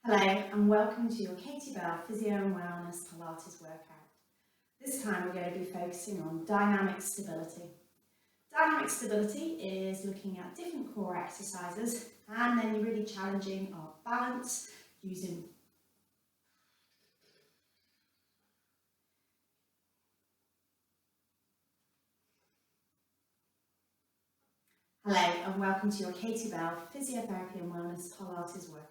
Hello and welcome to your Katie Bell Physio and Wellness Pilates workout. This time we're going to be focusing on dynamic stability. Dynamic stability is looking at different core exercises and then really challenging our balance using Hello and welcome to your Katie Bell Physiotherapy and Wellness Pilates workout.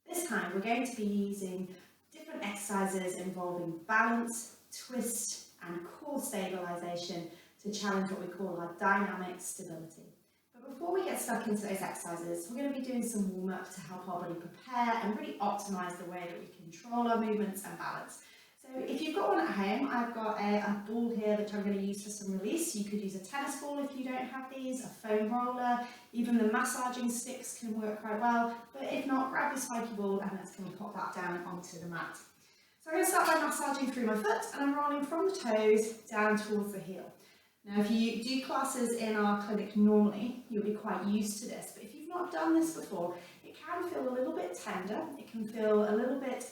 This time we're going to be using different exercises involving balance, twist and core stabilisation to challenge what we call our dynamic stability. But before we get stuck into those exercises, we're going to be doing some warm-up to help our body prepare and really optimise the way that we control our movements and balance. So if you've got one at home, I've got a ball here which I'm going to use for some release. You could use a tennis ball if you don't have these, a foam roller, even the massaging sticks can work quite well. But if not, grab your spiky ball and let's kind of pop that down onto the mat. So I'm going to start by massaging through my foot and I'm rolling from the toes down towards the heel. Now if you do classes in our clinic normally, you'll be quite used to this, but if you've not done this before, it can feel a little bit tender, it can feel a little bit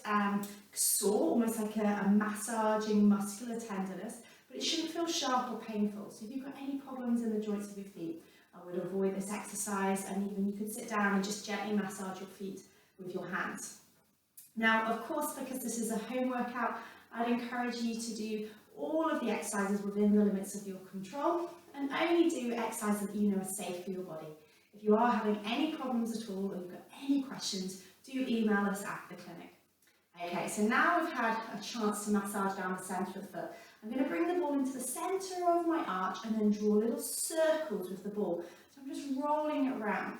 sore, almost like a massaging muscular tenderness, but it shouldn't feel sharp or painful. So if you've got any problems in the joints of your feet, I would avoid this exercise, and even you could sit down and just gently massage your feet with your hands. Now, of course, because this is a home workout, I'd encourage you to do all of the exercises within the limits of your control and only do exercises that you know are safe for your body. If you are having any problems at all or you've got any questions, do email us at the clinic. Okay, so now we've had a chance to massage down the centre of the foot. I'm going to bring the ball into the centre of my arch and then draw little circles with the ball. So I'm just rolling it around.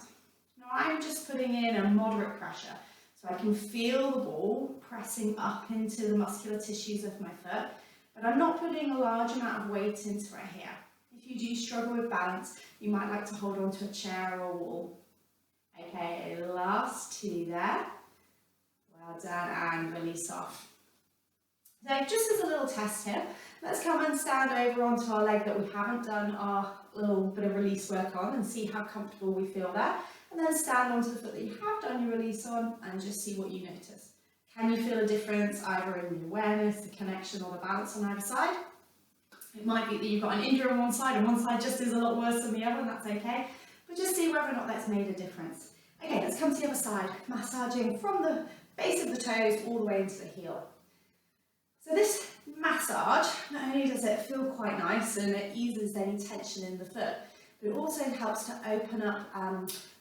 Now I'm just putting in a moderate pressure. So I can feel the ball pressing up into the muscular tissues of my foot, but I'm not putting a large amount of weight into it here. If you do struggle with balance, you might like to hold on to a chair or a wall. Okay, last two there. Well done, and release off. So just as a little test here, let's come and stand over onto our leg that we haven't done our little bit of release work on and see how comfortable we feel there. And then stand onto the foot that you have done your release on and just see what you notice. Can you feel a difference either in the awareness, the connection or the balance on either side? It might be that you've got an injury on one side and one side just is a lot worse than the other, and that's okay. But just see whether or not that's made a difference. Okay, let's come to the other side, massaging from the base of the toes all the way into the heel. So this massage, not only does it feel quite nice and it eases any tension in the foot, but it also helps to open up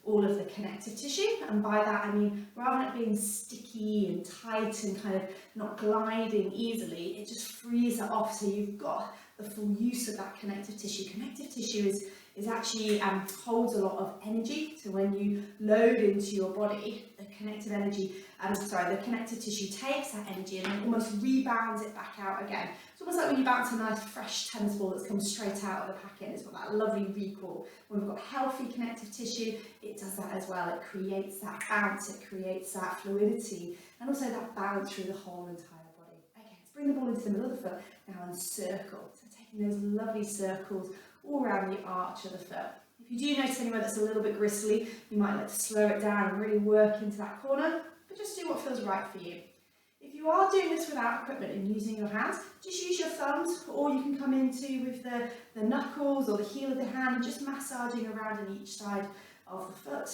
all of the connective tissue, and by that I mean rather than it being sticky and tight and kind of not gliding easily, it just frees it off so you've got the full use of that connective tissue. Connective tissue is actually holds a lot of energy, so when you load into your body, the connective tissue takes that energy and then almost rebounds it back out again. It's almost like when you bounce a nice fresh tennis ball that's come straight out of the packet. It's got that lovely recall. When we've got healthy connective tissue, it does that as well. It creates that bounce, it creates that fluidity, and also that balance through the whole entire body. Okay, let's bring the ball into the middle of the foot now and circle. So taking those lovely circles all around the arch of the foot. If you do notice anywhere that's a little bit gristly, you might like to slow it down and really work into that corner, but just do what feels right for you. If you are doing this without equipment and using your hands, just use your thumbs, or you can come into with the knuckles or the heel of the hand and just massaging around on each side of the foot.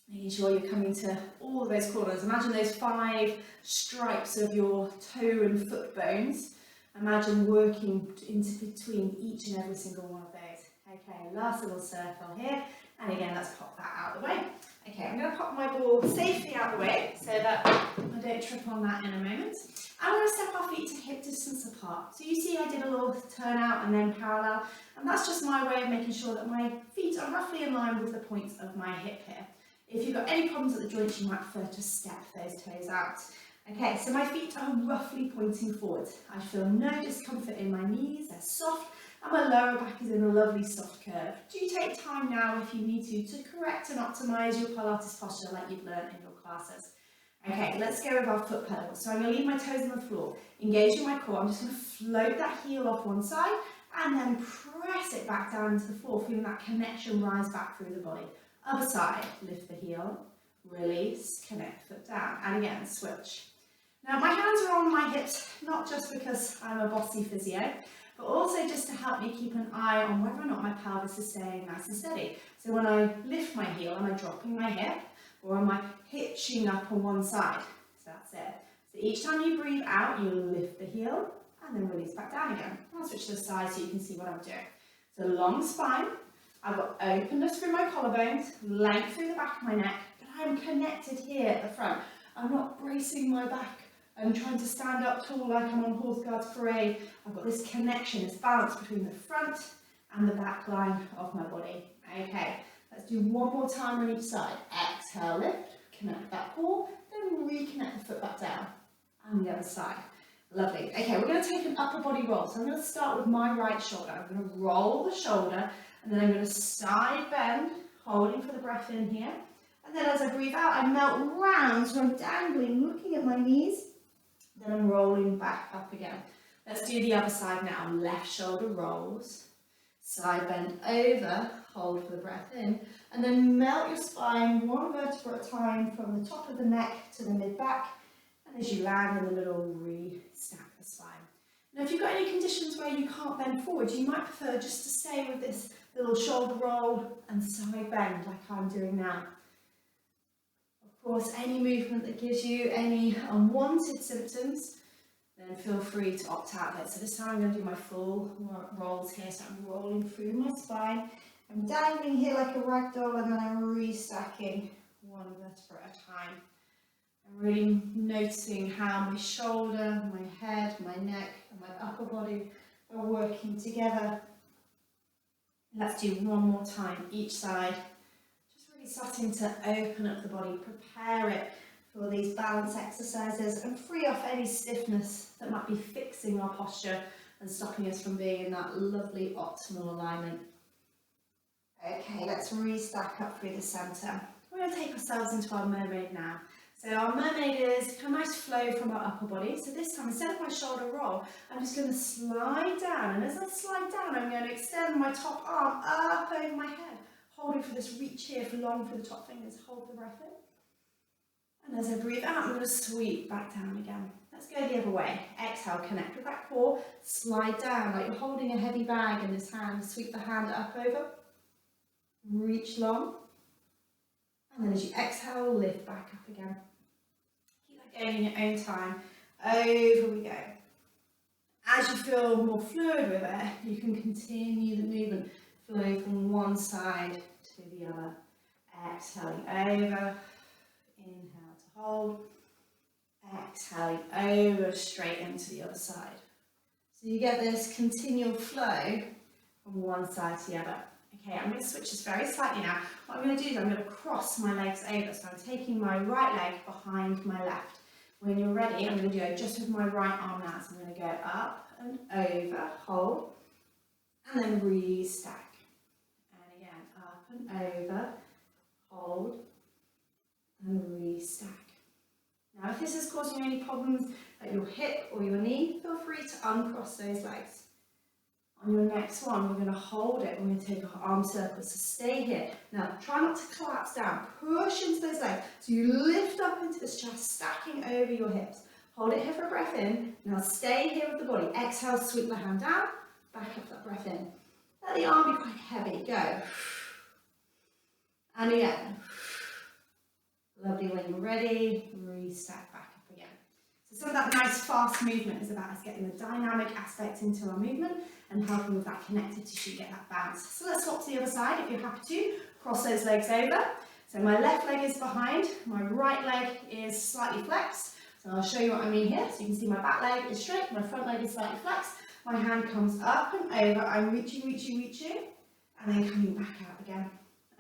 Making sure you're coming to all of those corners. Imagine those 5 stripes of your toe and foot bones. Imagine working into between each and every single one of those. Okay, last little circle here, and again, let's pop that out of the way. Okay, I'm going to pop my ball safely out of the way so that I don't trip on that in a moment. I'm going to step our feet to hip distance apart. So you see I did a little turn out and then parallel, and that's just my way of making sure that my feet are roughly in line with the points of my hip here. If you've got any problems at the joints, you might prefer to step those toes out. Okay, so my feet are roughly pointing forward. I feel no discomfort in my knees, they're soft, and my lower back is in a lovely soft curve. Do take time now if you need to correct and optimise your Pilates posture like you've learned in your classes. Okay, let's go with our foot pedals. So I'm going to leave my toes on the floor, engage in my core. I'm just going to float that heel off one side and then press it back down into the floor, feeling that connection rise back through the body. Other side, lift the heel, release, connect, foot down, and again, switch. Now my hands are on my hips, not just because I'm a bossy physio, but also just to help me keep an eye on whether or not my pelvis is staying nice and steady. So when I lift my heel, am I dropping my hip, or am I hitching up on one side? So that's it. So each time you breathe out, you lift the heel, and then release back down again. I'll switch to the side so you can see what I'm doing. So long spine, I've got openness through my collarbones, length through the back of my neck, but I'm connected here at the front. I'm not bracing my back. I'm trying to stand up tall like I'm on Horse Guards Parade. I've got this connection, this balance between the front and the back line of my body. Okay, let's do one more time on each side. Exhale, lift, connect that core, then reconnect the foot back down. And the other side. Lovely. Okay, we're going to take an upper body roll. So I'm going to start with my right shoulder. I'm going to roll the shoulder, and then I'm going to side bend, holding for the breath in here. And then as I breathe out, I melt round, so I'm dangling, looking at my knees. Then I'm rolling back up again. Let's do the other side now. Left shoulder rolls, side bend over, hold for the breath in, and then melt your spine one vertebra at a time from the top of the neck to the mid-back. And as you land in the middle, re-stack the spine. Now if you've got any conditions where you can't bend forward, you might prefer just to stay with this little shoulder roll and side bend like I'm doing now. Of course, any movement that gives you any unwanted symptoms, then feel free to opt out of it. So this time I'm going to do my full rolls here. So I'm rolling through my spine. I'm dangling here like a rag doll, and then I'm restacking one vertebra at a time. I'm really noticing how my shoulder, my head, my neck, and my upper body are working together. Let's do one more time each side. Starting to open up the body, prepare it for these balance exercises and free off any stiffness that might be fixing our posture and stopping us from being in that lovely optimal alignment. Okay, let's restack up through the centre. We're going to take ourselves into our mermaid now. So our mermaid is a nice flow from our upper body. So this time, instead of my shoulder roll, I'm just going to slide down, and as I slide down, I'm going to extend my top arm up over my head. Holding for this reach here, for long through the top fingers, hold the breath in. And as I breathe out, I'm going to sweep back down again. Let's go the other way. Exhale, connect with that core, slide down like you're holding a heavy bag in this hand. Sweep the hand up over, reach long. And then as you exhale, lift back up again. Keep that going in your own time. Over we go. As you feel more fluid with it, you can continue the movement. Flow from one side to the other. Exhaling over, inhale to hold, exhaling over straight into the other side. So you get this continual flow from one side to the other. Okay, I'm going to switch this very slightly now. What I'm going to do is I'm going to cross my legs over. So I'm taking my right leg behind my left. When you're ready, I'm going to do it just with my right arm now. So I'm going to go up and over, hold, and then restack. Over, hold, and restack. Now if this is causing you any problems at your hip or your knee, feel free to uncross those legs. On your next one, we're going to hold it. We're going to take our arm circles, so stay here. Now try not to collapse down, push into those legs. So you lift up into this chest, stacking over your hips. Hold it here for a breath in. Now stay here with the body. Exhale, sweep the hand down, back up that breath in. Let the arm be quite heavy, go. And again, lovely. When you're ready, restack back up again. So some of that nice fast movement is about us getting the dynamic aspect into our movement and helping with that connective tissue get that bounce. So let's swap to the other side if you're happy to. Cross those legs over. So my left leg is behind, my right leg is slightly flexed. So I'll show you what I mean here. So you can see my back leg is straight, my front leg is slightly flexed. My hand comes up and over, I'm reaching, and then coming back out again.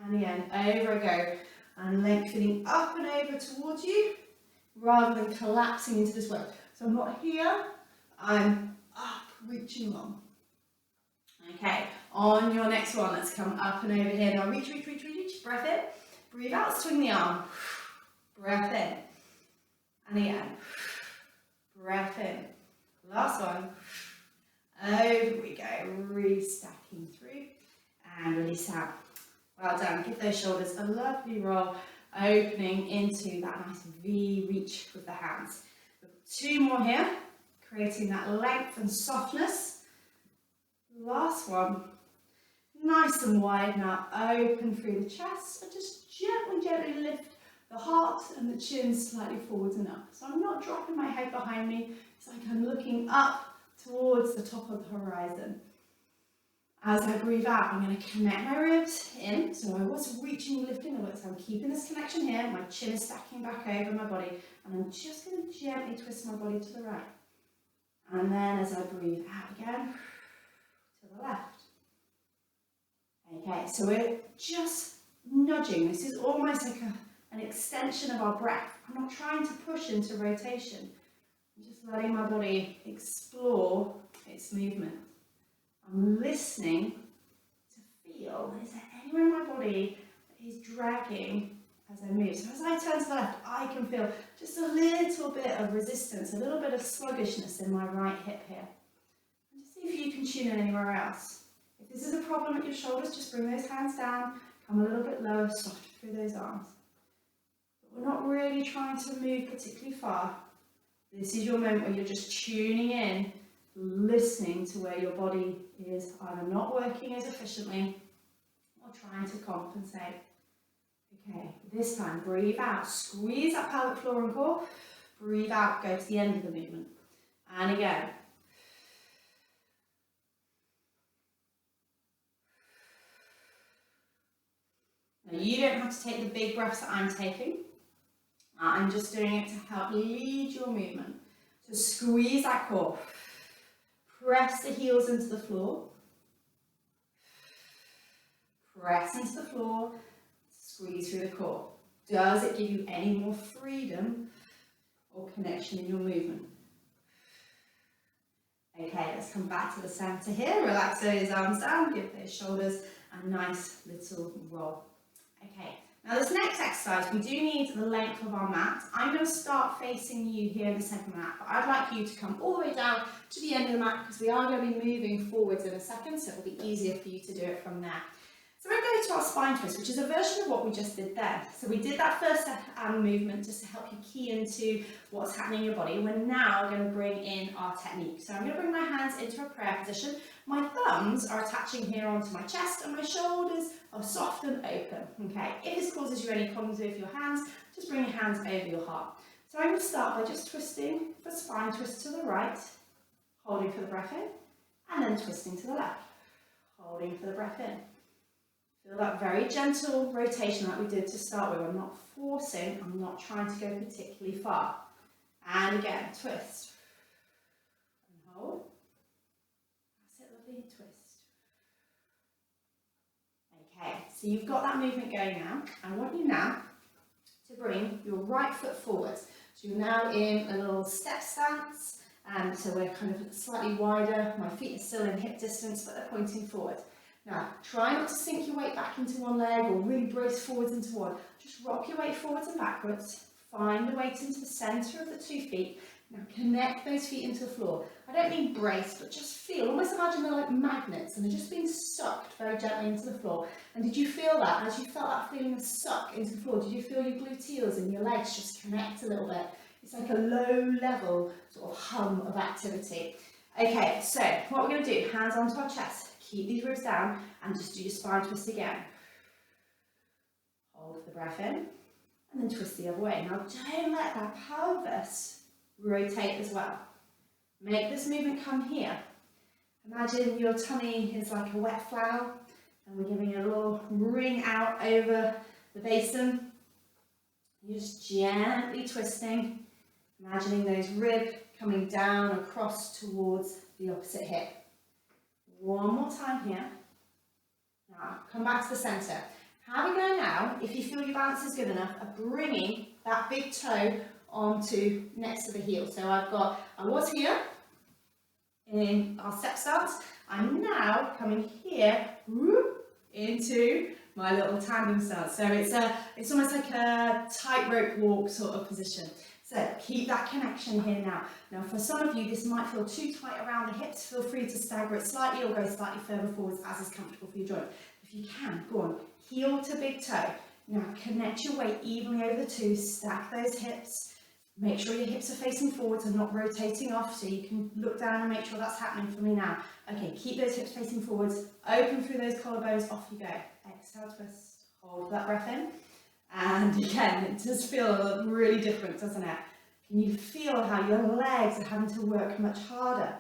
And again, over I go, and lengthening up and over towards you, rather than collapsing into this way. So I'm not here, I'm up, reaching long. Okay, on your next one, let's come up and over here. Now reach, breath in, breathe out, swing the arm, breath in, and again, breath in. Last one, over we go, restacking through, and release out. Well done, give those shoulders a lovely roll opening into that nice V reach with the hands. 2 more here, creating that length and softness. Last one, nice and wide now, open through the chest, and just gently lift the heart and the chin slightly forwards and up. So I'm not dropping my head behind me, it's like I'm looking up towards the top of the horizon. As I breathe out, I'm going to connect my ribs in, so I was reaching, lifting the weight, so I'm keeping this connection here, my chin is stacking back over my body, and I'm just going to gently twist my body to the right. And then as I breathe out again, to the left. Okay, so we're just nudging, this is almost like an extension of our breath. I'm not trying to push into rotation, I'm just letting my body explore its movement. I'm listening to feel, is there anywhere in my body that is dragging as I move? So as I turn to the left, I can feel just a little bit of resistance, a little bit of sluggishness in my right hip here. And just see if you can tune in anywhere else. If this is a problem at your shoulders, just bring those hands down, come a little bit lower, soft through those arms. But we're not really trying to move particularly far. This is your moment where you're just tuning in, listening to where your body is either not working as efficiently or trying to compensate. Okay, this time breathe out, squeeze that pelvic floor and core, breathe out, go to the end of the movement. And again. Now you don't have to take the big breaths that I'm taking. I'm just doing it to help lead your movement. So squeeze that core. Press the heels into the floor. Press into the floor. Squeeze through the core. Does it give you any more freedom or connection in your movement? Okay, let's come back to the center here. Relax those arms down. Give those shoulders a nice little roll. Okay, now this next exercise, we do need the length of our mat. I'm going to start facing you here in the centre of the mat, but I'd like you to come all the way down to the end of the mat because we are going to be moving forwards in a second, so it'll be easier for you to do it from there. So we're going to go to our spine twist, which is a version of what we just did there. So we did that first movement just to help you key into what's happening in your body. We're now going to bring in our technique. So I'm going to bring my hands into a prayer position. My thumbs are attaching here onto my chest and my shoulders are soft and open. Okay, if this causes you any problems with your hands, just bring your hands over your heart. So I'm going to start by just twisting for spine twist to the right, holding for the breath in, and then twisting to the left, holding for the breath in. Feel that very gentle rotation like we did to start with. I'm not forcing, I'm not trying to go particularly far. And again, twist. And hold. That's it, lovely, twist. Okay, so you've got that movement going now. I want you now to bring your right foot forward. So you're now in a little step stance. So we're kind of slightly wider. My feet are still in hip distance, but they're pointing forward. Now, try not to sink your weight back into one leg or really brace forwards into one. Just rock your weight forwards and backwards. Find the weight into the centre of the 2 feet. Now connect those feet into the floor. I don't mean brace, but just feel, almost imagine they're like magnets and they're just being sucked very gently into the floor. And did you feel that? As you felt that feeling of suck into the floor, did you feel your gluteals and your legs just connect a little bit? It's like a low level sort of hum of activity. Okay, so what we're going to do, hands onto our chest. Keep these ribs down and just do your spine twist again. Hold the breath in and then twist the other way. Now don't let that pelvis rotate as well. Make this movement come here. Imagine your tummy is like a wet flower and we're giving a little ring out over the basin. You're just gently twisting, imagining those ribs coming down across towards the opposite hip. One more time here. Now, come back to the centre. Have a go now, if you feel your balance is good enough, of bringing that big toe onto next to the heel. So I was here in our step stance. I'm now coming here into my little tandem stance. So it's almost like a tightrope walk sort of position. So keep that connection here now. Now for some of you, this might feel too tight around the hips. Feel free to stagger it slightly or go slightly further forwards as is comfortable for your joint. If you can, go on, heel to big toe. Now connect your weight evenly over the two, stack those hips. Make sure your hips are facing forwards and not rotating off, so you can look down and make sure that's happening for me now. Okay, keep those hips facing forwards, open through those collarbones, off you go. Exhale, twist, hold that breath in. And again, it does feel really different, doesn't it? Can you feel how your legs are having to work much harder?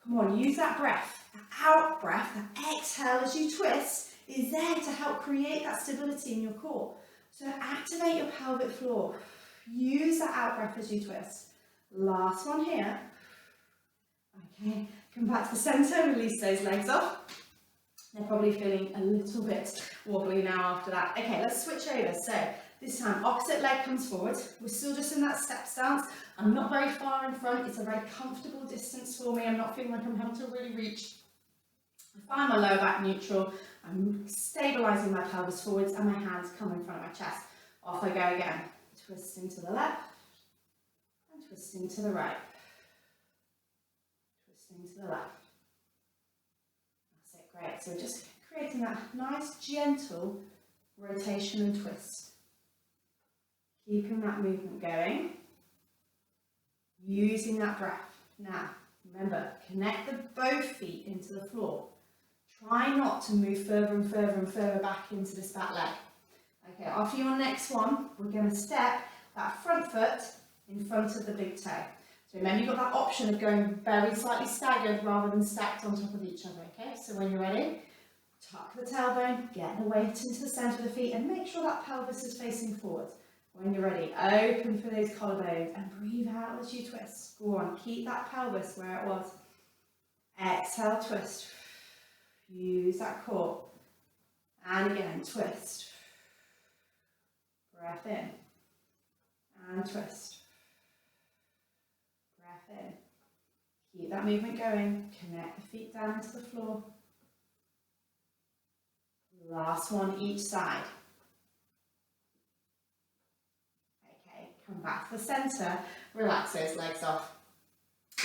Come on, use that breath, that out breath, that exhale as you twist is there to help create that stability in your core. So activate your pelvic floor. Use that out breath as you twist. Last one here. Okay, come back to the centre, release those legs off. They're probably feeling a little bit wobbly now after that. Okay, let's switch over. So this time, opposite leg comes forward. We're still just in that step stance. I'm not very far in front. It's a very comfortable distance for me. I'm not feeling like I'm having to really reach. I find my lower back neutral. I'm stabilising my pelvis forwards and my hands come in front of my chest. Off I go again. Twisting to the left and twisting to the right. Twisting to the left. That's it, great. So just creating that nice gentle rotation and twist. Keeping that movement going. Using that breath. Now, remember, connect both feet into the floor. Try not to move further and further and further back into this back leg. Okay, after your next one, we're going to step that front foot in front of the big toe. So remember, you've got that option of going very slightly staggered rather than stacked on top of each other, okay? So when you're ready, tuck the tailbone, get the weight into the centre of the feet and make sure that pelvis is facing forward. When you're ready, open for those collarbones and breathe out as you twist. Go on, keep that pelvis where it was. Exhale, twist. Use that core. And again, twist. Breath in. And twist. Breath in. Keep that movement going. Connect the feet down into the floor. Last one each side. Okay, come back to the centre. Relax those legs off.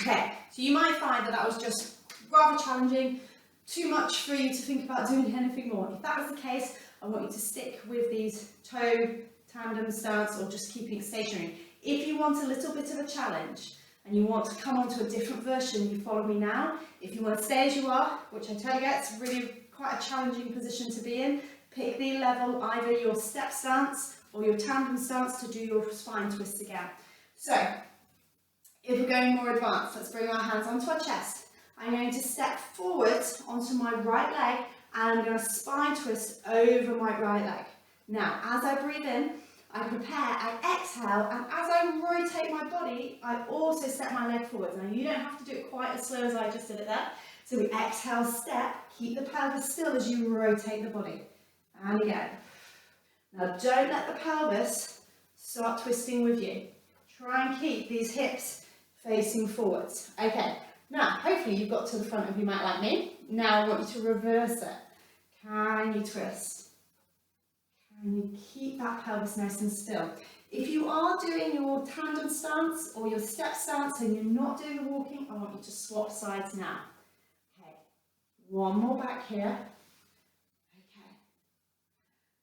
Okay, so you might find that was just rather challenging. Too much for you to think about doing anything more. If that was the case, I want you to stick with these toe tandem stance or just keeping it stationary. If you want a little bit of a challenge and you want to come onto a different version, you follow me now. If you want to stay as you are, which I totally get, it's really quite a challenging position to be in, pick the level, either your step stance or your tandem stance to do your spine twist again. So, if we're going more advanced, let's bring our hands onto our chest. I'm going to step forward onto my right leg and I'm going to spine twist over my right leg. Now, as I breathe in, I prepare, I exhale, and as I rotate my body, I also step my leg forward. Now, you don't have to do it quite as slow as I just did it there. So we exhale, step, keep the pelvis still as you rotate the body. And again. Now, don't let the pelvis start twisting with you. Try and keep these hips facing forwards. Okay. Now, hopefully you've got to the front of your mat like me. Now I want you to reverse it. Can you twist? Can you keep that pelvis nice and still? If you are doing your tandem stance or your step stance and you're not doing the walking, I want you to swap sides now. Okay, one more back here. Okay,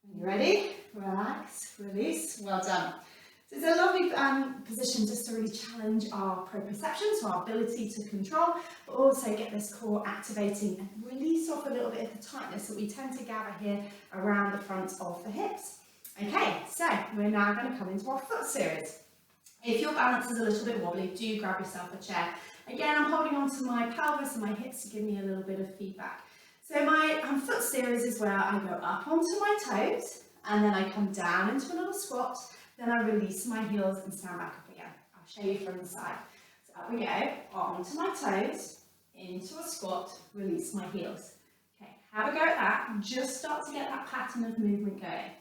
when you're ready, relax, release, well done. So it's a lovely position just to really challenge our proprioception, so our ability to control, but also get this core activating and release off a little bit of the tightness that we tend to gather here around the front of the hips. Okay, so we're now going to come into our foot series. If your balance is a little bit wobbly, do grab yourself a chair. Again, I'm holding on to my pelvis and my hips to give me a little bit of feedback. So my foot series is where I go up onto my toes, and then I come down into a little squat. Then I release my heels and stand back up again. I'll show you from the side. So up we go, onto my toes, into a squat, release my heels. Okay, have a go at that. Just start to get that pattern of movement going.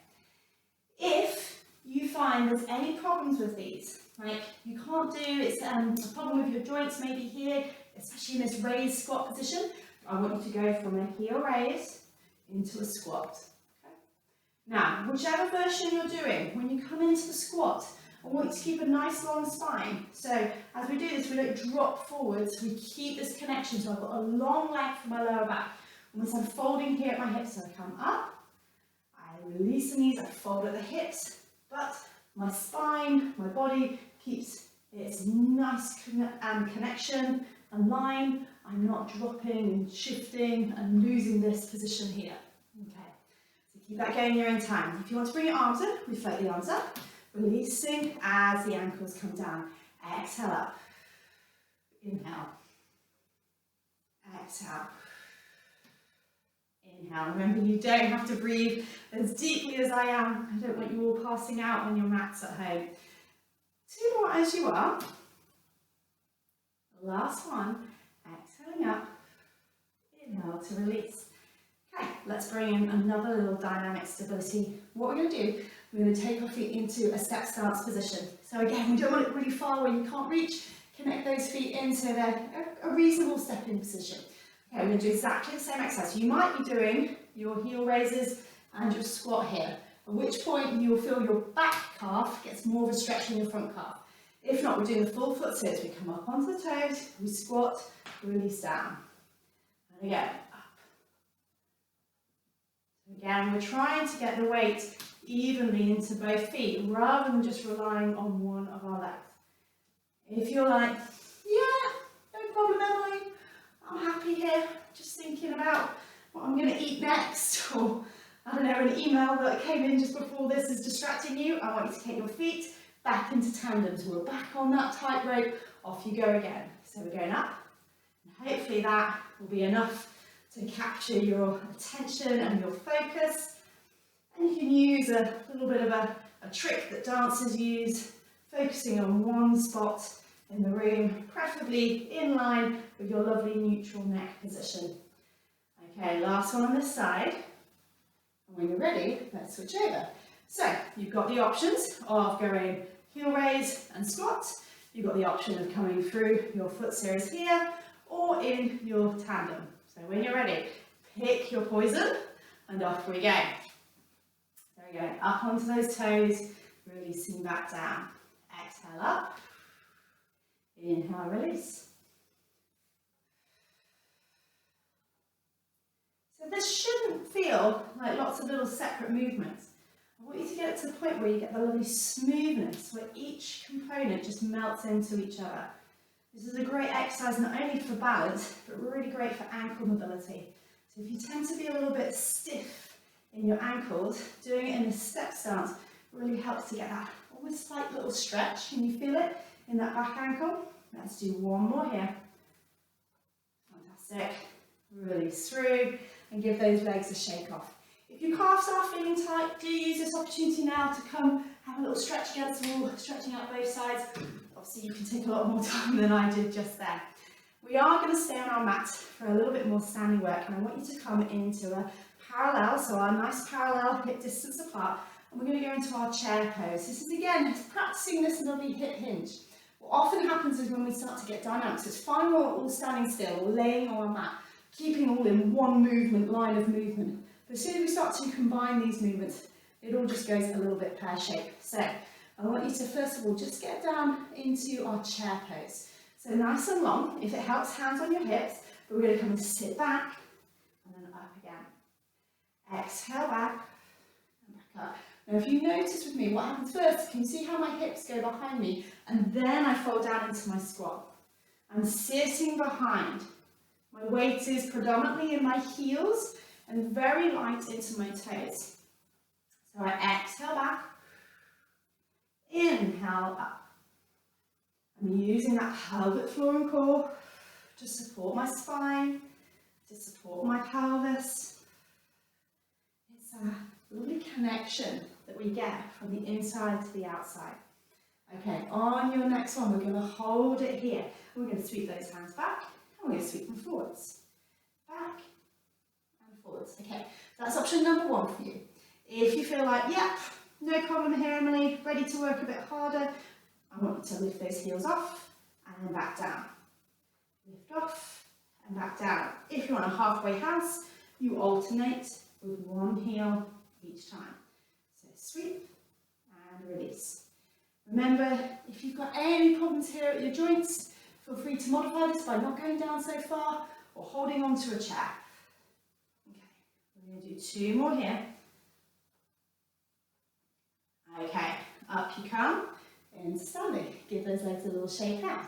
If you find there's any problems with these, like you can't do, it's a problem with your joints maybe here, especially in this raised squat position, I want you to go from a heel raise into a squat. Now, whichever version you're doing, when you come into the squat, I want you to keep a nice long spine. So as we do this, we don't drop forwards, we keep this connection. So I've got a long leg for my lower back. Almost I'm folding here at my hips, so I come up, I release the knees, I fold at the hips, but my spine, my body keeps its nice connection and line. I'm not dropping and shifting and losing this position here. Okay, so keep that going in your own time. If you want to bring your arms in, we float the arms up, releasing as the ankles come down. Exhale up. Inhale. Exhale. Inhale. Remember, you don't have to breathe as deeply as I am. I don't want you all passing out on your mats at home. 2 more as you are. Last one. Exhaling up. Inhale to release. Okay, let's bring in another little dynamic stability. What we're going to do, we're going to take our feet into a step stance position. So again, we don't want it really far where you can't reach. Connect those feet in so they're a reasonable stepping position. Okay, we're going to do exactly the same exercise. You might be doing your heel raises and your squat here, at which point you'll feel your back calf gets more of a stretch than your front calf. If not, we're doing the full foot sit. We come up onto the toes, we squat, release down. And again, up. Again, we're trying to get the weight evenly into both feet rather than just relying on one of our legs. If you're like, yeah, no problem, Emily, I'm happy here, just thinking about what I'm going to eat next, or I don't know, an email that came in just before this is distracting you, I want you to take your feet back into tandem. So we're back on that tightrope, off you go again. So we're going up, and hopefully that will be enough to capture your attention and your focus. And you can use a little bit of a trick that dancers use, focusing on one spot in the room, preferably in line with your lovely neutral neck position. Okay, last one on this side. And when you're ready, let's switch over. So you've got the options of going heel raise and squat. You've got the option of coming through your foot series here or in your tandem. So when you're ready, pick your poison and off we go. There we go, up onto those toes, releasing back down. Exhale up. Inhale, release. So this shouldn't feel like lots of little separate movements. I want you to get it to the point where you get the lovely smoothness, where each component just melts into each other. This is a great exercise not only for balance, but really great for ankle mobility. So if you tend to be a little bit stiff in your ankles, doing it in a step stance really helps to get that almost slight little stretch. Can you feel it in that back ankle? Let's do one more here. Fantastic. Release through and give those legs a shake off. If your calves are feeling tight, do use this opportunity now to come have a little stretch against the wall, stretching out both sides. Obviously you can take a lot more time than I did just then. We are going to stay on our mat for a little bit more standing work, and I want you to come into a parallel, so our nice parallel hip distance apart, and we're going to go into our chair pose. This is again practicing this lovely hip hinge. What often happens is when we start to get dynamic, so it's fine when we're all standing still or laying on our mat, keeping all in one movement, line of movement. But as soon as we start to combine these movements, it all just goes a little bit pear-shaped. So I want you to first of all just get down into our chair pose. So nice and long, if it helps, hands on your hips, but we're going to come and sit back and then up again. Exhale back and back up. Now if you notice with me, what happens first, can you see how my hips go behind me? And then I fold down into my squat. I'm sitting behind. My weight is predominantly in my heels and very light into my toes. So I exhale back, inhale up. I'm using that pelvic floor and core to support my spine, to support my pelvis. It's a lovely connection that we get from the inside to the outside. Okay, on your next one, we're going to hold it here. We're going to sweep those hands back, and we're going to sweep them forwards. Back and forwards. Okay, that's option number one for you. If you feel like, yep, no problem here, Emily, ready to work a bit harder, I want you to lift those heels off and then back down. Lift off and back down. If you're on a halfway house, you alternate with one heel each time. So sweep and release. Remember, if you've got any problems here at your joints, feel free to modify this by not going down so far or holding onto a chair. Okay, we're going to do two more here. Okay, up you come, into standing. Give those legs a little shake out.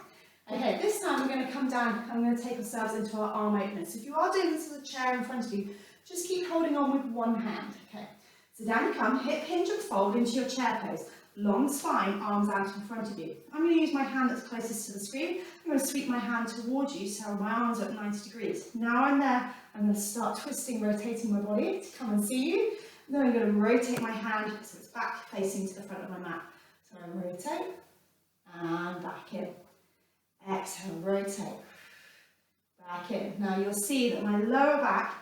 Okay, this time we're going to come down and we're going to take ourselves into our arm opener. So if you are doing this with a chair in front of you, just keep holding on with one hand, okay? So down you come, hip hinge and fold into your chair pose. Long spine, arms out in front of you. I'm going to use my hand that's closest to the screen. I'm going to sweep my hand towards you so my arms are at 90 degrees. Now I'm there, I'm going to start twisting, rotating my body to come and see you. And then I'm going to rotate my hand so it's back facing to the front of my mat. So I rotate and back in. Exhale, rotate, back in. Now you'll see that my lower back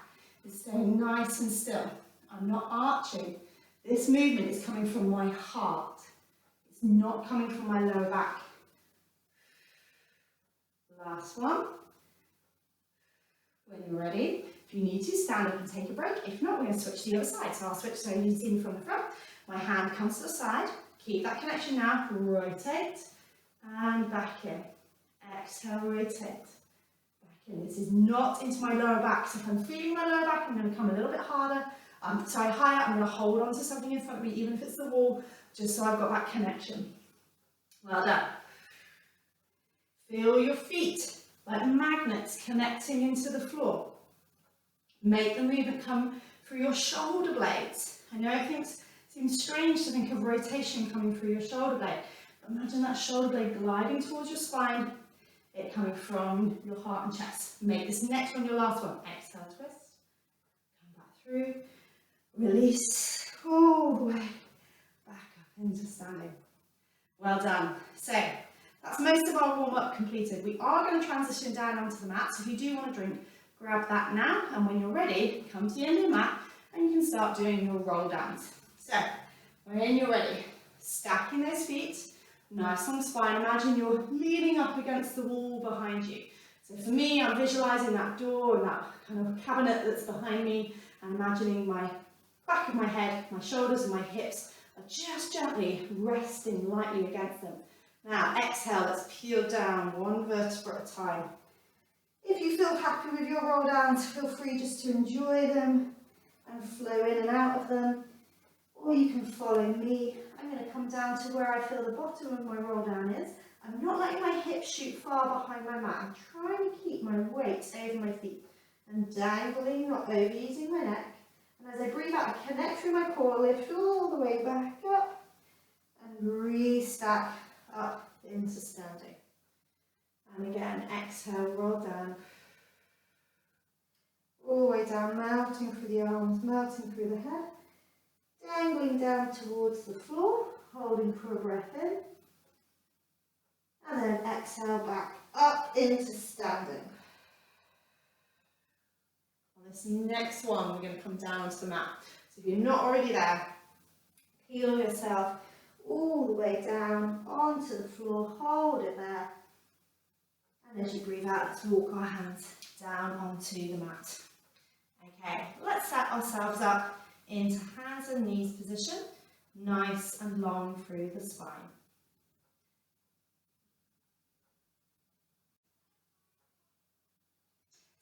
is staying nice and still. I'm not arching. This movement is coming from my heart. It's not coming from my lower back. Last one. When you're ready, if you need to, stand up and take a break. If not, we're going to switch to the other side. So I'll switch so you see me from the front. My hand comes to the side. Keep that connection now. Rotate and back in. Exhale, rotate, back in. This is not into my lower back. So if I'm feeling my lower back, I'm going to come a little bit harder. Higher, I'm going to hold on to something in front of me, even if it's the wall, just so I've got that connection. Well done. Feel your feet like magnets connecting into the floor. Make the movement come through your shoulder blades. I know it seems strange to think of rotation coming through your shoulder blade. But imagine that shoulder blade gliding towards your spine, it coming from your heart and chest. Make this next one your last one. Exhale, twist. Come back through. Release all the way back up into standing. Well done. So that's most of our warm-up completed. We are going to transition down onto the mat. So if you do want a drink, grab that now. And when you're ready, come to the end of the mat and you can start doing your roll downs. So when you're ready, stacking those feet, nice long spine. Imagine you're leaning up against the wall behind you. So for me, I'm visualizing that door and that kind of cabinet that's behind me and imagining my back of my head, my shoulders and my hips are just gently resting lightly against them. Now exhale, let's peel down one vertebra at a time. If you feel happy with your roll downs, feel free just to enjoy them and flow in and out of them. Or you can follow me. I'm going to come down to where I feel the bottom of my roll down is. I'm not letting my hips shoot far behind my mat. I'm trying to keep my weight over my feet and dangling, not overusing my neck. And as I breathe out, I connect through my core, lift all the way back up and re-stack up into standing. And again, exhale, roll down. All the way down, melting through the arms, melting through the head. Dangling down towards the floor, holding for a breath in. And then exhale back up into standing. On this next one, we're going to come down onto the mat. So if you're not already there, peel yourself all the way down onto the floor, hold it there. And as you breathe out, let's walk our hands down onto the mat. Okay, let's set ourselves up into hands and knees position, nice and long through the spine.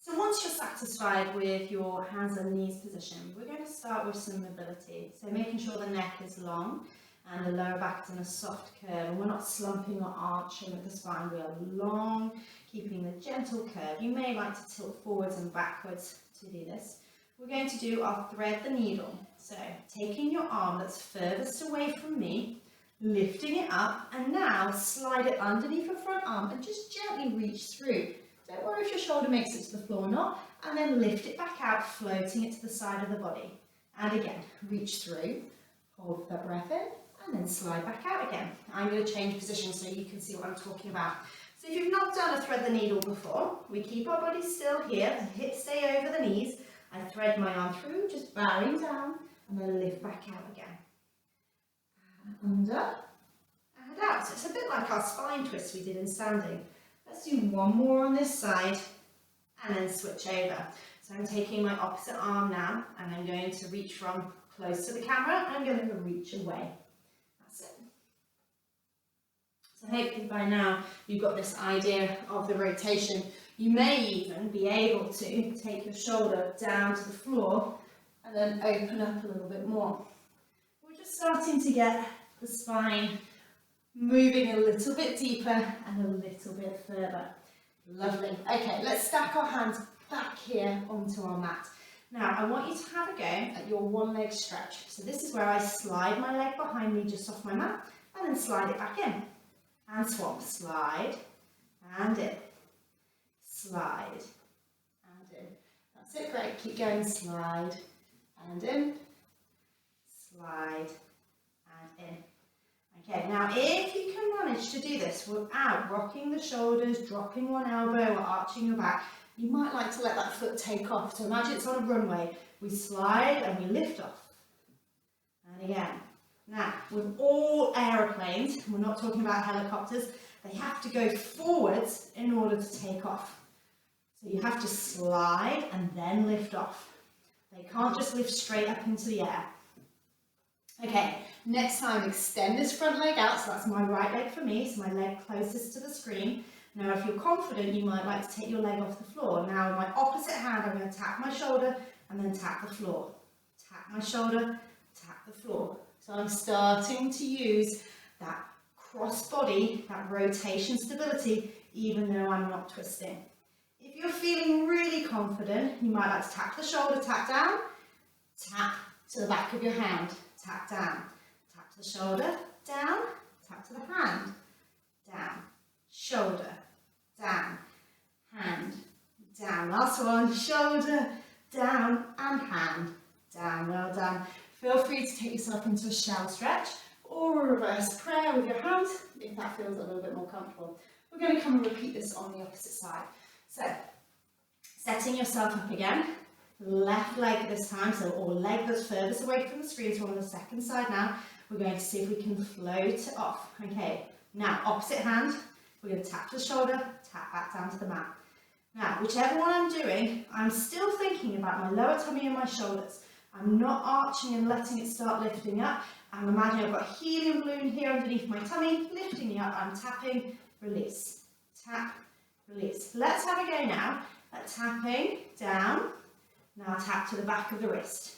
So once you're satisfied with your hands and knees position, we're going to start with some mobility. So making sure the neck is long and the lower back is in a soft curve, and we're not slumping or arching with the spine. We are long, keeping a gentle curve. You may like to tilt forwards and backwards to do this. We're going to do our thread the needle. So taking your arm that's furthest away from me, lifting it up, and now slide it underneath your front arm and just gently reach through. Don't worry if your shoulder makes it to the floor or not, and then lift it back out, floating it to the side of the body. And again, reach through, hold that breath in, and then slide back out again. I'm going to change position so you can see what I'm talking about. So if you've not done a thread the needle before, we keep our body still here, the hips stay over the knees. I thread my arm through, just bowing down, and then lift back out again. Under, and out. So it's a bit like our spine twist we did in standing. Let's do one more on this side, and then switch over. So I'm taking my opposite arm now, and I'm going to reach from close to the camera, and I'm going to reach away. That's it. So hopefully by now you've got this idea of the rotation. You may even be able to take your shoulder down to the floor and then open up a little bit more. We're just starting to get the spine, moving a little bit deeper and a little bit further. Lovely. Okay, let's stack our hands back here onto our mat. Now, I want you to have a go at your one leg stretch. So this is where I slide my leg behind me just off my mat and then slide it back in. And swap, slide and in, slide and in. That's it, great. Keep going, slide and in, slide and in. Okay, now if you can manage to do this without rocking the shoulders, dropping one elbow or arching your back, you might like to let that foot take off. So imagine it's on a runway. We slide and we lift off. And again. Now, with all aeroplanes, we're not talking about helicopters, they have to go forwards in order to take off. So you have to slide and then lift off. They can't just lift straight up into the air. Okay, next time extend this front leg out, so that's my right leg for me, so my leg closest to the screen. Now if you're confident, you might like to take your leg off the floor. Now with my opposite hand, I'm going to tap my shoulder and then tap the floor. Tap my shoulder, tap the floor. So I'm starting to use that cross body, that rotation stability, even though I'm not twisting. If you're feeling really confident, you might like to tap the shoulder, tap down, tap to the back of your hand, tap down, tap to the shoulder, down, tap to the hand, down, shoulder, down, hand, down. Last one, shoulder, down and hand, down. Well done. Feel free to take yourself into a shell stretch or a reverse prayer with your hands if that feels a little bit more comfortable. We're going to come and repeat this on the opposite side. So, setting yourself up again, left leg this time, so or leg that's furthest away from the screen, so we're on the second side now. We're going to see if we can float it off. Okay, now opposite hand, we're going to tap to the shoulder, tap back down to the mat. Now, whichever one I'm doing, I'm still thinking about my lower tummy and my shoulders. I'm not arching and letting it start lifting up. I'm imagining I've got a helium balloon here underneath my tummy, lifting me up. I'm tapping, release, tap, release. Let's have a go now at tapping down. Now tap to the back of the wrist.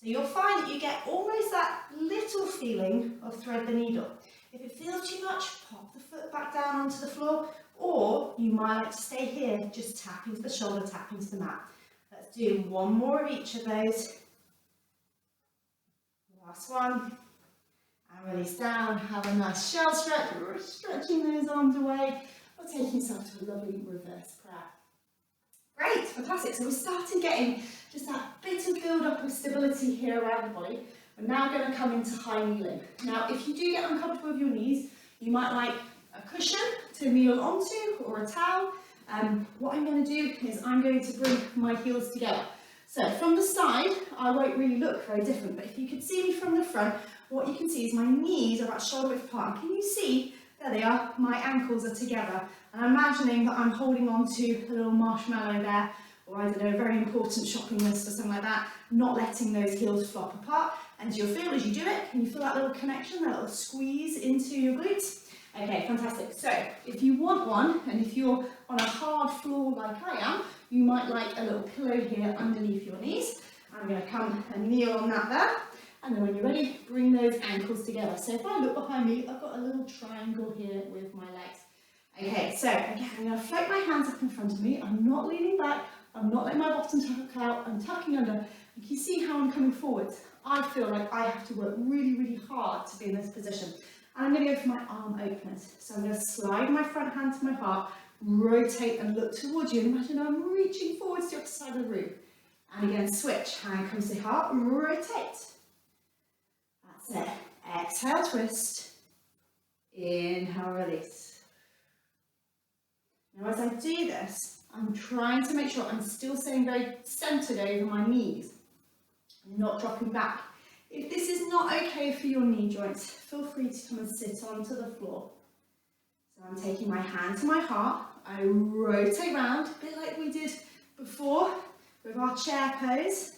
So you'll find that you get almost that little feeling of thread the needle. If it feels too much, pop the foot back down onto the floor, or you might like to stay here, just tapping to the shoulder, tapping to the mat. Let's do one more of each of those. Last one, and release down. Have a nice shell stretch, stretching those arms away, or taking yourself to a lovely reverse prayer. Great, fantastic. So we're starting getting just that bit of build-up of stability here around the body. We're now going to come into high kneeling. Now, if you do get uncomfortable with your knees, you might like a cushion to kneel onto or a towel. What I'm going to do is I'm going to bring my heels together. So from the side, I won't really look very different, but if you could see me from the front, what you can see is my knees are about shoulder width apart. Can you see? There they are, my ankles are together. And I'm imagining that I'm holding on to a little marshmallow there, or I don't know, a very important shopping list or something like that, not letting those heels flop apart. And you'll feel as you do it, can you feel that little connection, that little squeeze into your glutes? Okay, fantastic. So if you want one, and if you're on a hard floor like I am, you might like a little pillow here underneath your knees. I'm going to come and kneel on that there. And then when you're ready, bring those ankles together. So if I look behind me, I've got a little triangle here with my legs. Okay, so again, I'm going to float my hands up in front of me. I'm not leaning back. I'm not letting my bottom tuck out. I'm tucking under. And can you see how I'm coming forwards? I feel like I have to work really, really hard to be in this position. And I'm going to go for my arm openers. So I'm going to slide my front hand to my heart, rotate and look towards you. And imagine I'm reaching forwards to the opposite side of the room. And again, switch. Hand comes to heart, rotate. That's it. Exhale, twist. Inhale, release. Now as I do this, I'm trying to make sure I'm still staying very centered over my knees. I'm not dropping back. If this is not okay for your knee joints, feel free to come and sit onto the floor. So I'm taking my hand to my heart. I rotate round, a bit like we did before with our chair pose.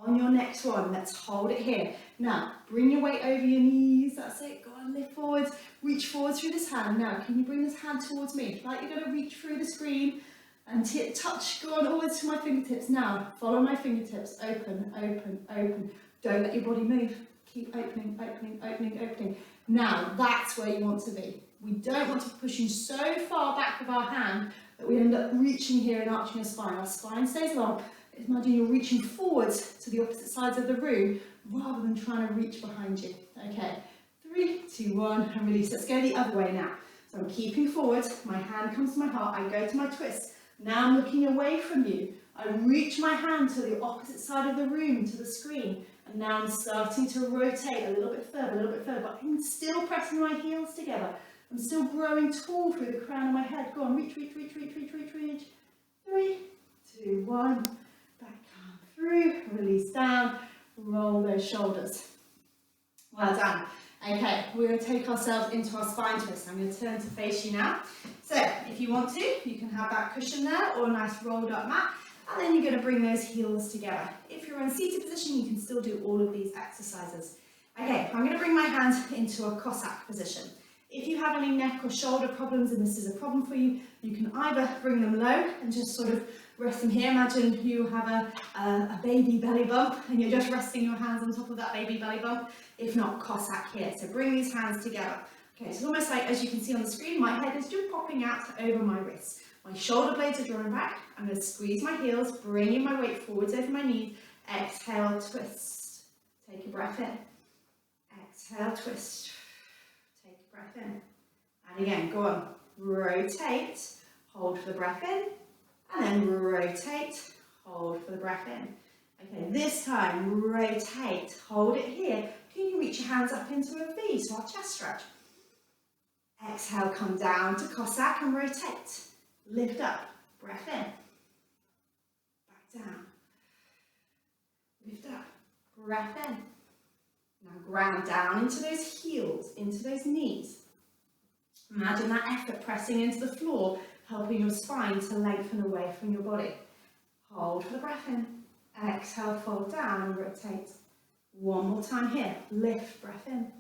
On your next one, let's hold it here. Now, bring your weight over your knees. That's it. Go on, lift forwards. Reach forward through this hand. Now, can you bring this hand towards me? Like you're going to reach through the screen and touch. Go on, always to my fingertips. Now, follow my fingertips. Open, open, open. Don't let your body move. Keep opening, opening, opening, opening. Now, that's where you want to be. We don't want to push in so far back with our hand that we end up reaching here and arching our spine. Our spine stays long. Imagine you're reaching forwards to the opposite sides of the room rather than trying to reach behind you. Okay, 3, 2, 1, and release. Let's go the other way now. So I'm keeping forward, my hand comes to my heart, I go to my twist. Now I'm looking away from you. I reach my hand to the opposite side of the room, to the screen. And now I'm starting to rotate a little bit further, but I'm still pressing my heels together. I'm still growing tall through the crown of my head. Go on, reach, reach, reach, reach, reach, reach, reach. 3, 2, 1. Back calm through, release down, roll those shoulders. Well done. Okay, we're going to take ourselves into our spine twist. I'm going to turn to face you now. So, if you want to, you can have that cushion there or a nice rolled up mat. And then you're going to bring those heels together. If you're in seated position, you can still do all of these exercises. Okay, I'm going to bring my hands into a Cossack position. If you have any neck or shoulder problems and this is a problem for you, you can either bring them low and just sort of rest them here. Imagine you have a baby belly bump and you're just resting your hands on top of that baby belly bump. If not, Cossack here. So bring these hands together. Okay, so it's almost like, as you can see on the screen, my head is just popping out over my wrists. My shoulder blades are drawing back. I'm going to squeeze my heels, bringing my weight forwards over my knees. Exhale, twist. Take a breath in. Exhale, twist. Take a breath in. And again, go on. Rotate. Hold for the breath in. And then rotate. Hold for the breath in. Okay, this time, rotate. Hold it here. Can you reach your hands up into a V, so our chest stretch? Exhale, come down to Cossack and rotate. Lift up, breath in, back down, lift up, breath in. Now ground down into those heels, into those knees. Imagine that effort pressing into the floor, helping your spine to lengthen away from your body. Hold for the breath in, exhale, fold down and rotate. One more time here, lift, breath in.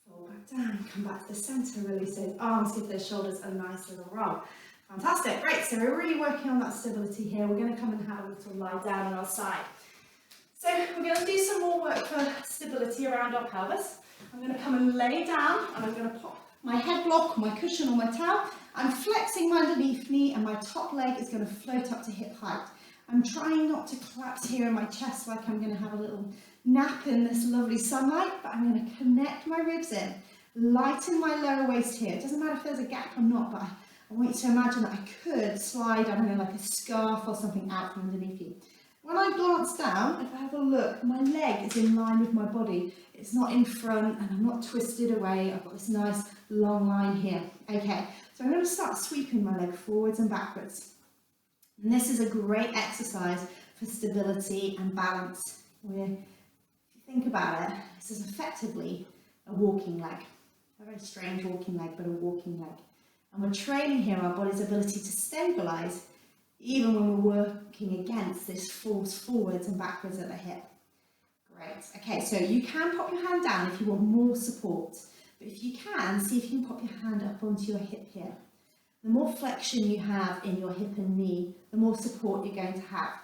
Fold back down, come back to the centre, release those arms, give those shoulders a nice little roll. Fantastic, great, so we're really working on that stability here. We're going to come and have a little lie down on our side. So we're going to do some more work for stability around our pelvis. I'm going to come and lay down and I'm going to pop my head block, my cushion or my towel. I'm flexing my underneath knee and my top leg is going to float up to hip height. I'm trying not to collapse here in my chest like I'm going to have a little nap in this lovely sunlight, but I'm going to connect my ribs in, lighten my lower waist here. It doesn't matter if there's a gap or not, but I want you to imagine that I could slide, I don't know, like a scarf or something out from underneath you. When I glance down, if I have a look, my leg is in line with my body. It's not in front and I'm not twisted away. I've got this nice long line here. Okay, so I'm going to start sweeping my leg forwards and backwards. And this is a great exercise for stability and balance. If you think about it, this is effectively a walking leg. A very strange walking leg, but a walking leg. And we're training here our body's ability to stabilise even when we're working against this force forwards and backwards at the hip. Great. Okay, so you can pop your hand down if you want more support. But if you can, see if you can pop your hand up onto your hip here. The more flexion you have in your hip and knee, the more support you're going to have.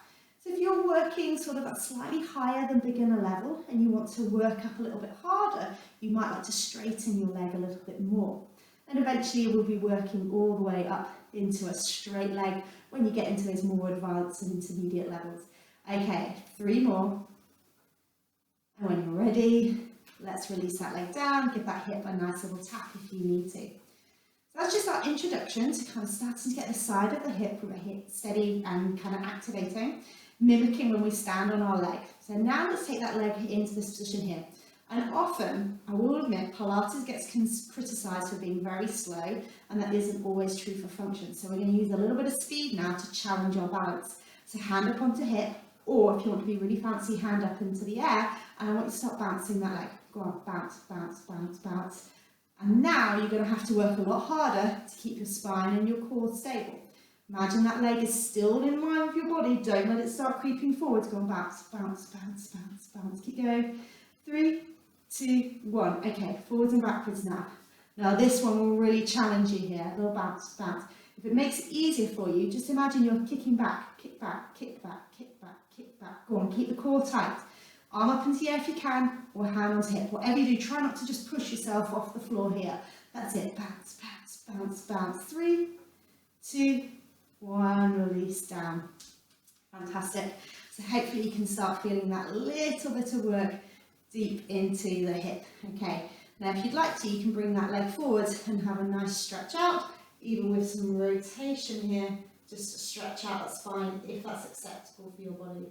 So if you're working sort of at slightly higher than beginner level and you want to work up a little bit harder, you might like to straighten your leg a little bit more. And eventually we'll be working all the way up into a straight leg when you get into those more advanced and intermediate levels. Okay, 3 more. And when you're ready, let's release that leg down, give that hip a nice little tap if you need to. So that's just our introduction to kind of starting to get the side of the hip steady and kind of activating, mimicking when we stand on our leg. So now let's take that leg into this position here. And often, I will admit, Pilates gets criticised for being very slow, and that isn't always true for function. So we're going to use a little bit of speed now to challenge our balance. So hand up onto hip, or if you want to be really fancy, hand up into the air, and I want you to start bouncing that leg. Go on, bounce, bounce, bounce, bounce. And now you're going to have to work a lot harder to keep your spine and your core stable. Imagine that leg is still in line with your body. Don't let it start creeping forwards. Go on, bounce, bounce, bounce, bounce, bounce. Keep going. 3, 2, 1. Okay, forwards and backwards now. Now this one will really challenge you here. A little bounce, bounce. If it makes it easier for you, just imagine you're kicking back, kick back, kick back, kick back, kick back. Go on, keep the core tight. Arm up into the air if you can, or hand onto hip. Whatever you do, try not to just push yourself off the floor here. That's it. Bounce, bounce, bounce, bounce. 3, 2, 1. Release down. Fantastic. So hopefully you can start feeling that little bit of work deep into the hip. Okay. Now if you'd like to, you can bring that leg forward and have a nice stretch out, even with some rotation here, just to stretch out that spine if that's acceptable for your body.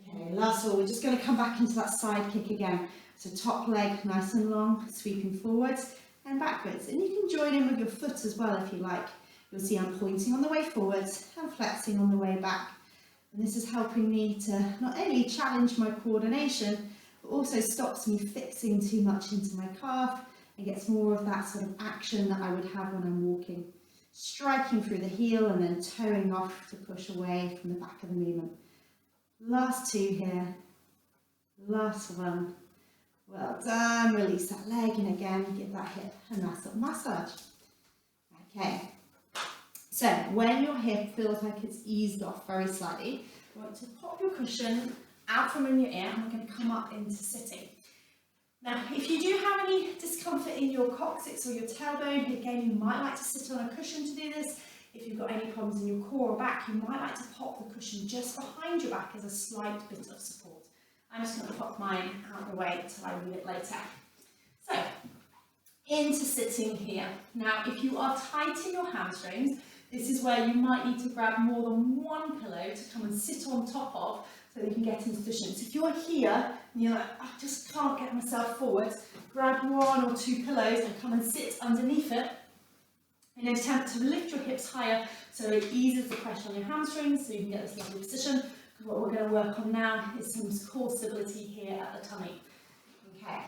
Okay, last of all, we're just going to come back into that side kick again. So top leg nice and long, sweeping forwards and backwards. And you can join in with your foot as well if you like. You'll see I'm pointing on the way forwards and flexing on the way back. And this is helping me to not only challenge my coordination, but also stops me fixing too much into my calf and gets more of that sort of action that I would have when I'm walking. Striking through the heel and then toeing off to push away from the back of the movement. Last 2 here. Last 1. Well done. Release that leg and again give that hip a nice little massage. Okay. So when your hip feels like it's eased off very slightly, you want to pop your cushion out from in your ear and we're going to come up into sitting. Now, if you do have any discomfort in your coccyx or your tailbone, again, you might like to sit on a cushion to do this. If you've got any problems in your core or back, you might like to pop the cushion just behind your back as a slight bit of support. I'm just going to pop mine out of the way until I read it later. So, into sitting here. Now, if you are tight in your hamstrings, this is where you might need to grab more than one pillow to come and sit on top of so that you can get into position. So if you're here and you're like, I just can't get myself forward, grab 1 or 2 pillows and come and sit underneath it in an attempt to lift your hips higher so it eases the pressure on your hamstrings so you can get this lovely position. Because what we're going to work on now is some core stability here at the tummy. Okay.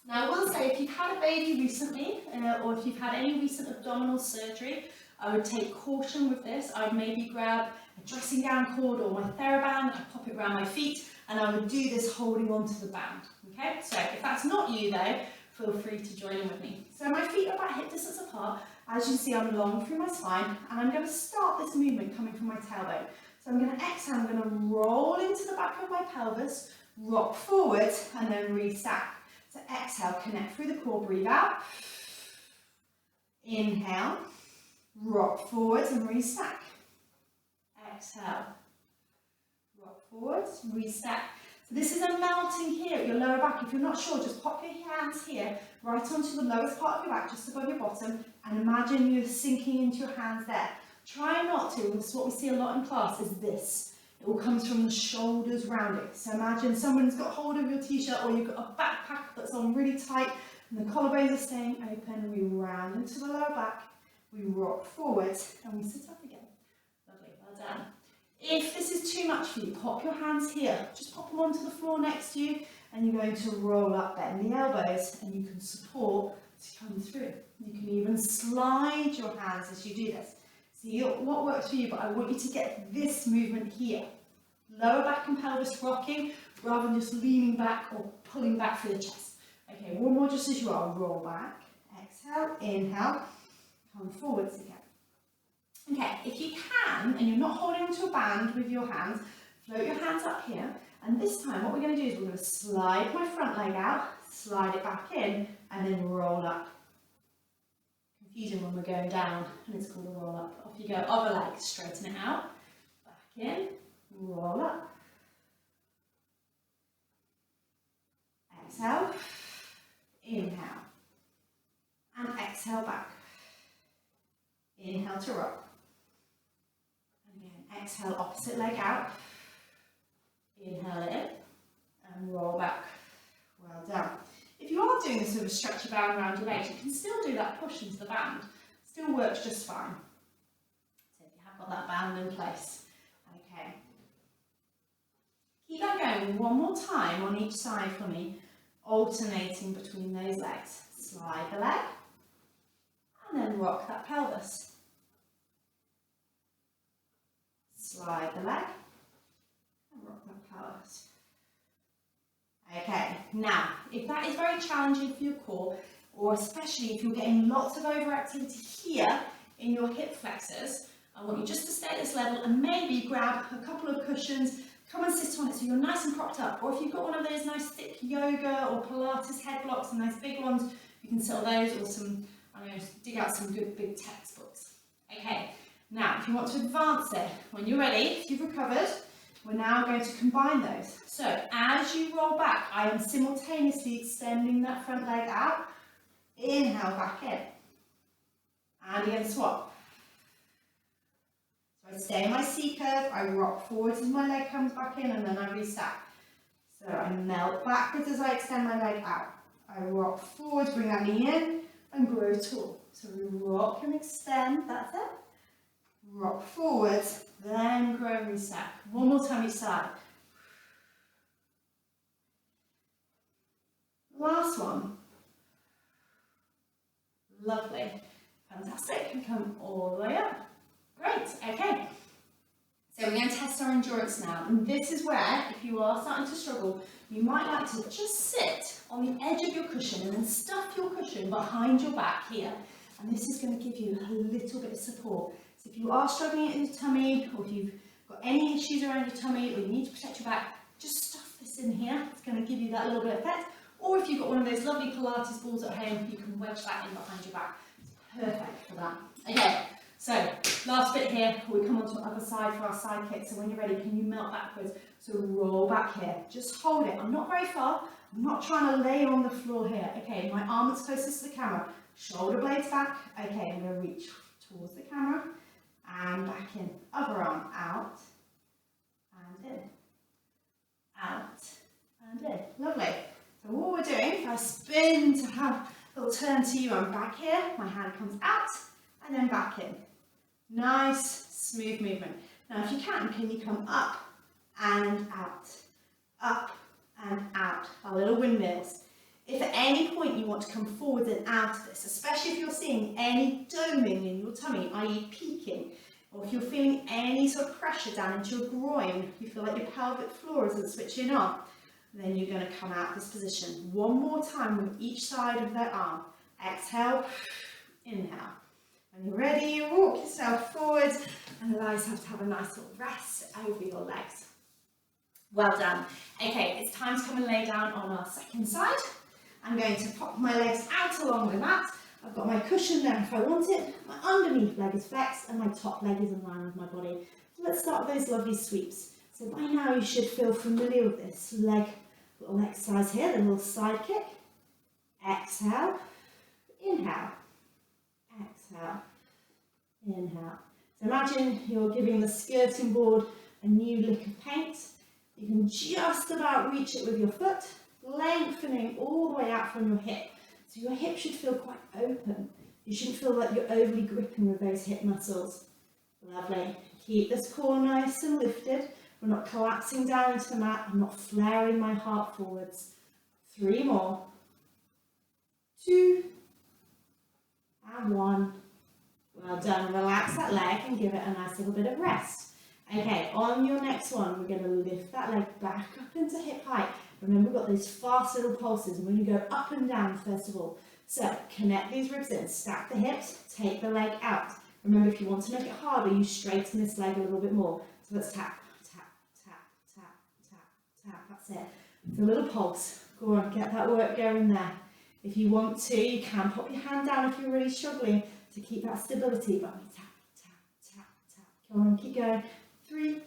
Now I will say if you've had a baby recently or if you've had any recent abdominal surgery, I would take caution with this. I would maybe grab a dressing gown cord or my TheraBand, I'd pop it around my feet, and I would do this holding onto the band. Okay, so if that's not you though, feel free to join in with me. So my feet are about hip distance apart. As you see, I'm long through my spine, and I'm going to start this movement coming from my tailbone. So I'm going to exhale, I'm going to roll into the back of my pelvis, rock forward, and then restack. So exhale, connect through the core, breathe out. Inhale. Rock forwards and restack. Exhale. Rock forwards, restack. So this is a mounting here at your lower back. If you're not sure, just pop your hands here, right onto the lowest part of your back, just above your bottom, and imagine you're sinking into your hands there. Try not to, this is what we see a lot in class, is this. It all comes from the shoulders rounding. So imagine someone's got hold of your t-shirt or you've got a backpack that's on really tight and the collarbones are staying open. We round into the lower back. We rock forward and we sit up again. Lovely, well done. If this is too much for you, pop your hands here. Just pop them onto the floor next to you and you're going to roll up, bend the elbows and you can support to come through. You can even slide your hands as you do this. See what works for you, but I want you to get this movement here. Lower back and pelvis rocking rather than just leaning back or pulling back through the chest. Okay, one more just as you are. Roll back, exhale, inhale. Come forwards again. Okay, if you can, and you're not holding onto a band with your hands, float your hands up here, and this time what we're going to do is we're going to slide my front leg out, slide it back in, and then roll up. Confusing when we're going down, and it's called a roll up. Off you go, other leg, straighten it out, back in, roll up. Exhale, inhale, and exhale back. Inhale to rock. And again, exhale, opposite leg out. Inhale in and roll back. Well done. If you are doing this with a stretchy band around your legs, you can still do that push into the band. Still works just fine. So if you have got that band in place. Okay. Keep that going one more time on each side for me, alternating between those legs. Slide the leg and then rock that pelvis. Slide the leg and rock that pelvis. Okay, now if that is very challenging for your core, or especially if you're getting lots of overactivity here in your hip flexors, I want you just to stay at this level and maybe grab a couple of cushions, come and sit on it so you're nice and propped up. Or if you've got one of those nice thick yoga or Pilates head blocks, and nice big ones, you can sit on those, or some, I'm going to dig out some good big textbooks. Okay, now if you want to advance it, when you're ready, if you've recovered, we're now going to combine those. So as you roll back, I am simultaneously extending that front leg out. Inhale back in. And again, swap. So I stay in my C curve, I rock forwards as my leg comes back in, and then I restack. So I melt backwards as I extend my leg out. I rock forwards, bring that knee in, and grow tall. So we rock and extend, that's it. Rock forwards, then grow and restack. One more time each side. Last one. Lovely. Fantastic. And come all the way up. Great. Okay. So we're going to test our endurance now. And this is where, if you are starting to struggle, you might like to just sit on the edge of your cushion and then stuff your cushion behind your back here. And this is going to give you a little bit of support. So if you are struggling in your tummy, or if you've got any issues around your tummy, or you need to protect your back, just stuff this in here. It's going to give you that little bit of effect. Or if you've got one of those lovely Pilates balls at home, you can wedge that in behind your back. It's perfect for that. Okay, so last bit here before we come on to the other side for our side kick. So when you're ready, can you melt backwards? So roll back here. Just hold it. I'm not very far. I'm not trying to lay on the floor here. Okay, my arm is closest to the camera. Shoulder blades back. Okay, I'm going to reach towards the camera and back in. Other arm out and in. Out and in. Lovely. So what we're doing, if I spin to have a little turn to you, I'm back here, my hand comes out and then back in. Nice, smooth movement. Now if you can you come up and out, our little windmills. If at any point you want to come forward and out of this, especially if you're seeing any doming in your tummy, i.e. peaking, or if you're feeling any sort of pressure down into your groin, you feel like your pelvic floor isn't switching on, then you're going to come out of this position. One more time with each side of that arm. Exhale, inhale. When you're ready, you walk yourself forwards and allow yourself to have a nice little rest over your legs. Well done. Okay, it's time to come and lay down on our second side. I'm going to pop my legs out along the mat. I've got my cushion there if I want it. My underneath leg is flexed and my top leg is in line with my body. So let's start with those lovely sweeps. So by now you should feel familiar with this leg little exercise here, the little side kick. Exhale, inhale, exhale, inhale. So imagine you're giving the skirting board a new lick of paint. You can just about reach it with your foot, lengthening all the way out from your hip. So your hip should feel quite open. You shouldn't feel like you're overly gripping with those hip muscles. Lovely. Keep this core nice and lifted. We're not collapsing down into the mat. I'm not flaring my heart forwards. 3 more. 2. And 1. Well done. Relax that leg and give it a nice little bit of rest. Okay, on your next one, we're going to lift that leg back up into hip height. Remember, we've got those fast little pulses, and we're going to go up and down first of all. So connect these ribs in, stack the hips, take the leg out. Remember, if you want to make it harder, you straighten this leg a little bit more. So let's tap, tap, tap, tap, tap, tap. That's it. It's a little pulse. Go on, get that work going there. If you want to, you can pop your hand down if you're really struggling to keep that stability. But tap, tap, tap, tap. Come on, keep going. 3,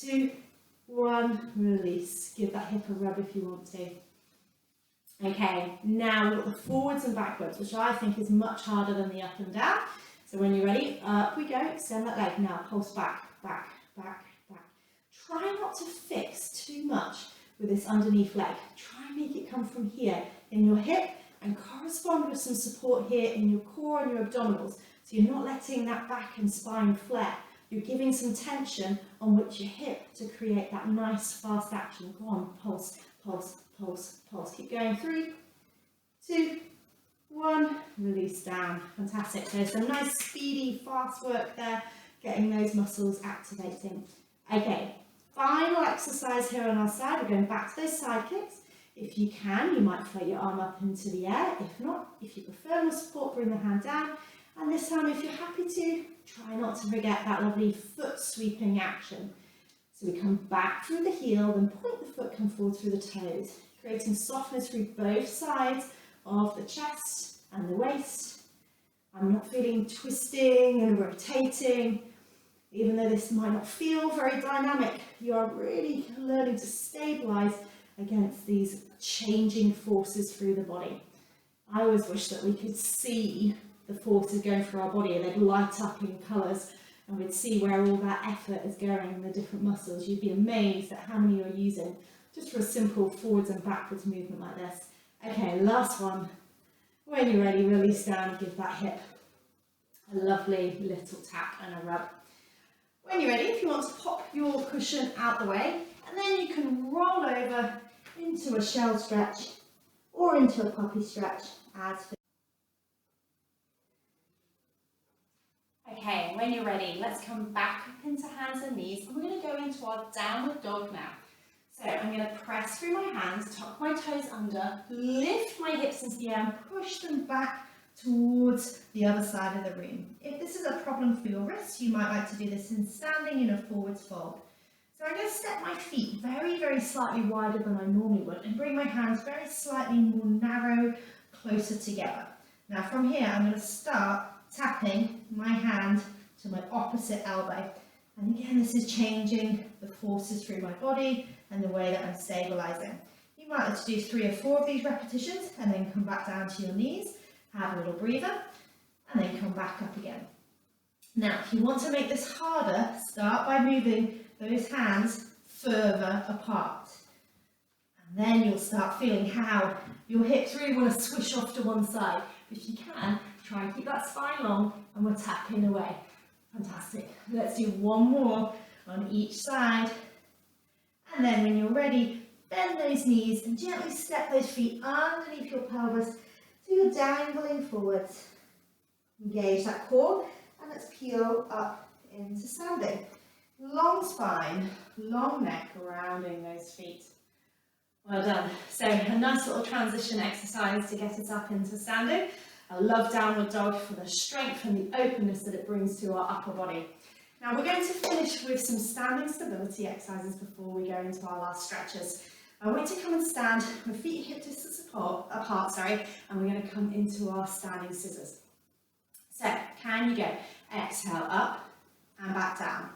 2, 1, release. Give that hip a rub if you want to. Okay, now we've got the forwards and backwards, which I think is much harder than the up and down. So when you're ready, up we go, extend that leg. Now pulse back, back, back, back. Try not to fix too much with this underneath leg. Try and make it come from here in your hip and correspond with some support here in your core and your abdominals. So you're not letting that back and spine flare. You're giving some tension on which your hip to create that nice fast action. Go on, pulse, pulse, pulse, pulse. Keep going. 3, 2, 1. Release down. Fantastic. There's some nice speedy, fast work there, getting those muscles activating. Okay, final exercise here on our side. We're going back to those side kicks. If you can, you might float your arm up into the air. If not, if you prefer more support, bring the hand down. And this time, if you're happy to, try not to forget that lovely foot sweeping action. So we come back through the heel, then point the foot, come forward through the toes, creating softness through both sides of the chest and the waist. I'm not feeling twisting and rotating. Even though this might not feel very dynamic, you are really learning to stabilize against these changing forces through the body. I always wish that we could see the forces going through our body and they'd light up in colours and we'd see where all that effort is going in the different muscles. You'd be amazed at how many you're using just for a simple forwards and backwards movement like this. Okay, last one. When you're ready, release down, give that hip a lovely little tap and a rub. When you're ready, if you want to pop your cushion out the way, and then you can roll over into a shell stretch or into a puppy stretch as for. Okay, when you're ready, let's come back up into hands and knees, and we're going to go into our downward dog now. So I'm going to press through my hands, tuck my toes under, lift my hips into the air and push them back towards the other side of the room. If this is a problem for your wrists, you might like to do this in standing in a forwards fold. So I'm going to step my feet very, very slightly wider than I normally would and bring my hands very slightly more narrow, closer together. Now from here, I'm going to start tapping my hand to my opposite elbow. And again, this is changing the forces through my body and the way that I'm stabilizing. You might like to do 3 or 4 of these repetitions and then come back down to your knees, have a little breather, and then come back up again. Now, if you want to make this harder, start by moving those hands further apart. And then you'll start feeling how your hips really want to swish off to one side. But if you can, try and keep that spine long and we're tapping away. Fantastic. Let's do one more on each side. And then when you're ready, bend those knees and gently step those feet underneath your pelvis so you're dangling forwards. Engage that core and let's peel up into standing. Long spine, long neck, rounding those feet. Well done. So a nice little transition exercise to get us up into standing. I love downward dog for the strength and the openness that it brings to our upper body. Now we're going to finish with some standing stability exercises before we go into our last stretches. I want you to come and stand with feet hip distance apart, and we're going to come into our standing scissors. So can you go? Exhale up and back down.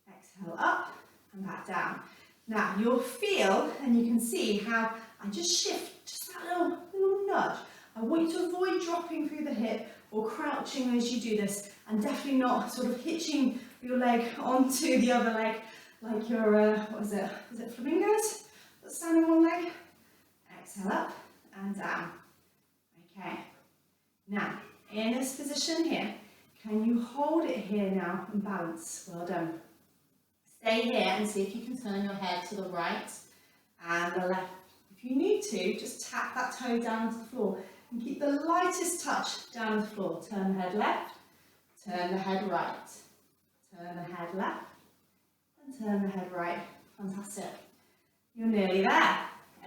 Exhale up and back down. Now you'll feel and you can see how I just shift, just that little nudge. I want you to avoid dropping through the hip or crouching as you do this, and definitely not sort of hitching your leg onto the other leg like your, what is it flamingos that stand on one leg? Exhale up and down. Okay, now in this position here, can you hold it here now and balance? Well done. Stay here and see if you can turn your head to the right and the left. If you need to, just tap that toe down to the floor and keep the lightest touch down the floor. Turn the head left, turn the head right, turn the head left, and turn the head right. Fantastic. You're nearly there.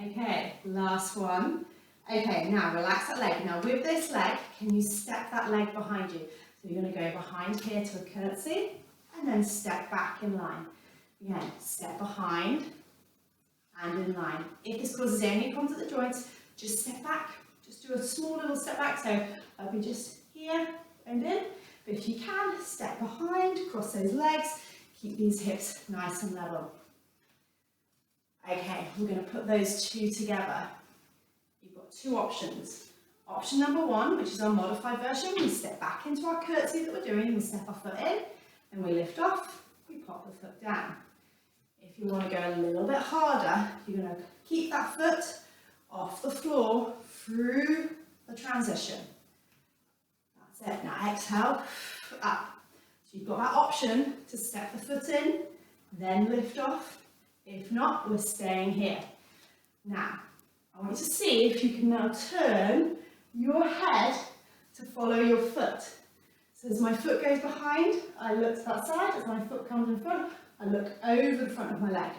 Okay, last one. Okay, now relax that leg. Now with this leg, can you step that leg behind you? So you're going to go behind here to a curtsy and then step back in line. Again, step behind and in line. If this causes any problems at the joints, just step back. Just do a small little step back. So I'll be just here and in. But if you can, step behind, cross those legs, keep these hips nice and level. Okay, we're going to put those two together. You've got 2 options. Option number 1, which is our modified version, we step back into our curtsy that we're doing, we step our foot in, and we lift off, we pop the foot down. If you want to go a little bit harder, you're going to keep that foot off the floor through the transition. That's it. Now exhale, up. So you've got that option to step the foot in, then lift off. If not, we're staying here. Now, I want you to see if you can now turn your head to follow your foot. So as my foot goes behind, I look to that side. As my foot comes in front, I look over the front of my leg.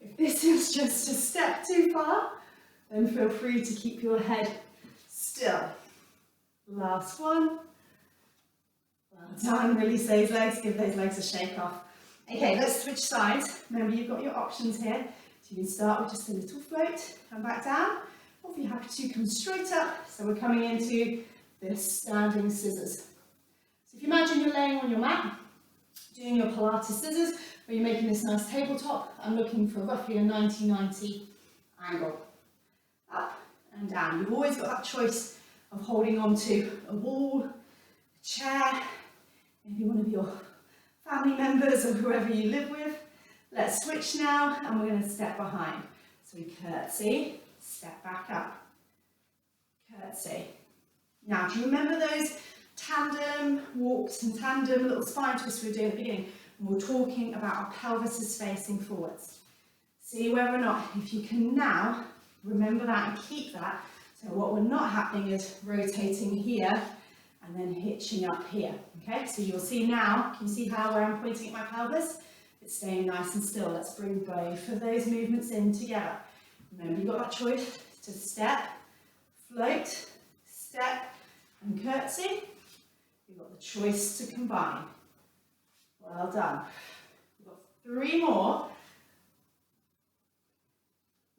If this is just a step too far, then feel free to keep your head still. Last one. Well done. Release those legs, give those legs a shake off. Okay, let's switch sides. Remember, you've got your options here. So you can start with just a little float and back down, or if you're happy to, come straight up. So we're coming into this standing scissors. So if you imagine you're laying on your mat, doing your Pilates scissors, where you're making this nice tabletop and looking for roughly a 90-90 angle. Up and down. You've always got that choice of holding on to a wall, a chair, maybe one of your family members or whoever you live with. Let's switch now, and we're going to step behind. So we curtsy, step back up, curtsy. Now, do you remember those tandem walks and tandem little spine twists we were doing at the beginning? And we're talking about our pelvis is facing forwards. See whether or not, if you can now, remember that and keep that. So what we're not happening is rotating here and then hitching up here. Okay, so you'll see now, can you see how where I'm pointing at my pelvis? It's staying nice and still. Let's bring both of those movements in together. Remember, you've got that choice to step, float, step, and curtsy. You've got the choice to combine. Well done. We've got 3 more.